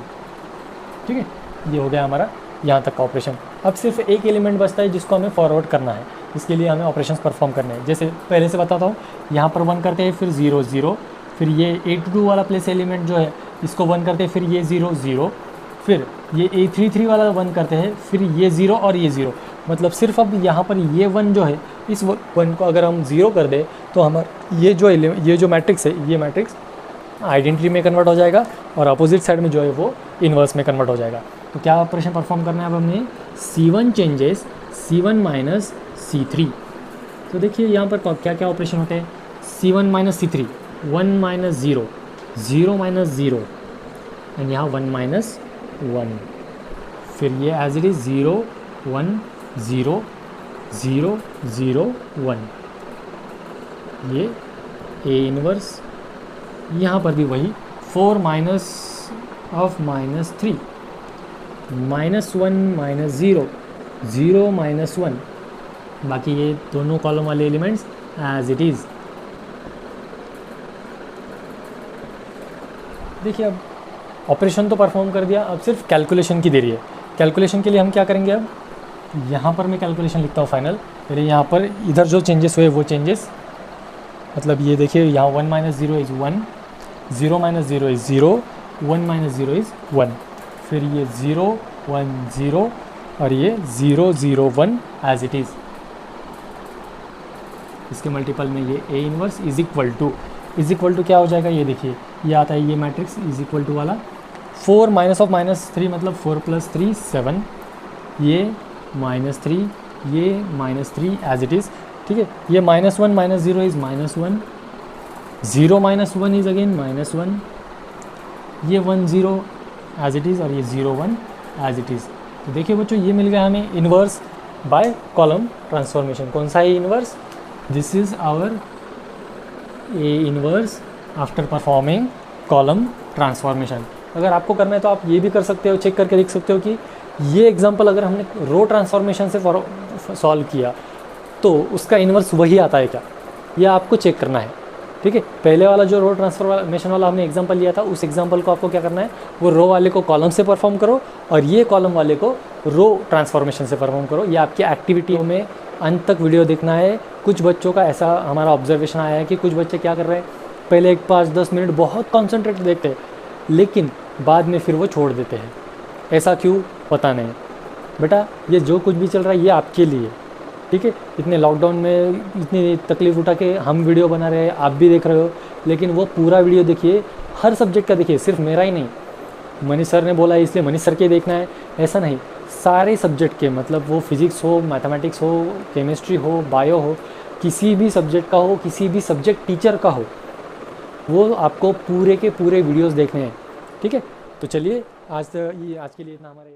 ठीक है, ये हो गया हमारा यहाँ तक का ऑपरेशन. अब सिर्फ एक एलिमेंट बचता है जिसको हमें फॉरवर्ड करना है, इसके लिए हमें ऑपरेशंस परफॉर्म करने हैं. जैसे पहले से बताता हूँ, यहाँ पर 1 करते हैं, फिर 0 0, फिर ये A2 वाला प्लेस एलिमेंट जो है इसको 1 करते हैं, फिर ये 0 0, फिर ये A33 वाला 1 करते हैं, फिर ये 0 और ये 0. मतलब सिर्फ अब यहाँ पर ये 1 जो है, इस 1 को अगर हम 0 कर दें तो हमारा ये जो मैट्रिक्स है, ये मैट्रिक्स आइडेंटिटी में कन्वर्ट हो जाएगा और अपोजिट साइड में जो है वो इन्वर्स में कन्वर्ट हो जाएगा. तो क्या ऑपरेशन परफॉर्म करना है अब हमने, C1 changes C1 minus C3. तो देखिए यहाँ पर क्या क्या ऑपरेशन होते हैं. C1 minus C3, 1 minus 0, 0 minus 0 and यहाँ 1 माइनस 1, फिर ये एज इट इज़ 0 1 0 0 0 1, ये A इनवर्स. यहाँ पर भी वही 4 माइनस ऑफ -3, -1 माइनस 0 0 माइनस 1, बाकी ये दोनों कॉलम वाले एलिमेंट्स एज इट इज़. देखिए अब ऑपरेशन तो परफॉर्म कर दिया, अब सिर्फ कैलकुलेशन की देरी है. कैलकुलेशन के लिए हम क्या करेंगे, अब यहाँ पर मैं कैलकुलेशन लिखता हूँ फाइनल. फिर यहाँ पर इधर जो चेंजेस हुए वो चेंजेस, मतलब ये देखिए यहाँ 1 minus 0 is 1, 0 minus 0 is 0, 1 minus 0 is 1, फिर ये 0 1 0 और ये 0 0 1 एज इट इज़. इसके मल्टीपल में ये A inverse is equal to क्या हो जाएगा, ये देखिए ये आता है ये मैट्रिक्स इज इक्वल टू वाला 4 माइनस ऑफ -3 मतलब 4 प्लस 3 7, ये -3, ये -3 एज इट इज़. ठीक है, ये -1 minus 0 is -1, 0 minus 1 is again -1, ये 1 0 एज इट इज़ और ये 0 1 एज इट इज़. तो देखिए बच्चों ये मिल गया हमें इन्वर्स बाय कॉलम ट्रांसफॉर्मेशन. कौन सा है inverse, this is our A inverse after performing column transformation. अगर आपको करना है तो आप ये भी कर सकते हो, चेक करके देख सकते हो कि ये एग्जांपल अगर हमने रो ट्रांसफॉर्मेशन से सॉल्व किया तो उसका इन्वर्स वही आता है क्या, यह आपको चेक करना है. ठीक है, पहले वाला जो रो ट्रांसफॉर्मेशन वाला हमने एग्जांपल लिया था, उस एग्जांपल को आपको क्या करना है, वो रो वाले को कॉलम से परफॉर्म करो और ये कॉलम वाले को रो ट्रांसफॉर्मेशन से परफॉर्म करो. ये आपकी एक्टिविटी में अंत तक वीडियो देखना है. कुछ बच्चों का ऐसा हमारा ऑब्जर्वेशन आया है कि कुछ बच्चे क्या कर रहे हैं, पहले 5-10 मिनट बहुत कॉन्सेंट्रेट देखते हैं लेकिन बाद में फिर वो छोड़ देते हैं. ऐसा क्यों पता नहीं. बेटा ये जो कुछ भी चल रहा है ये आपके लिए, ठीक है. इतने लॉकडाउन में इतनी तकलीफ़ उठा के हम वीडियो बना रहे हैं, आप भी देख रहे हो, लेकिन वो पूरा वीडियो देखिए, हर सब्जेक्ट का देखिए, सिर्फ मेरा ही नहीं, मनीष सर ने बोला है इसलिए मनीष सर के देखना है, ऐसा नहीं, सारे सब्जेक्ट के, मतलब वो फिज़िक्स हो, मैथमेटिक्स हो, केमिस्ट्री हो, बायो हो, किसी भी सब्जेक्ट का हो, किसी भी सब्जेक्ट टीचर का हो, वो आपको पूरे के पूरे वीडियोस देखने हैं। ठीक है, तो चलिए आज के लिए इतना हमारे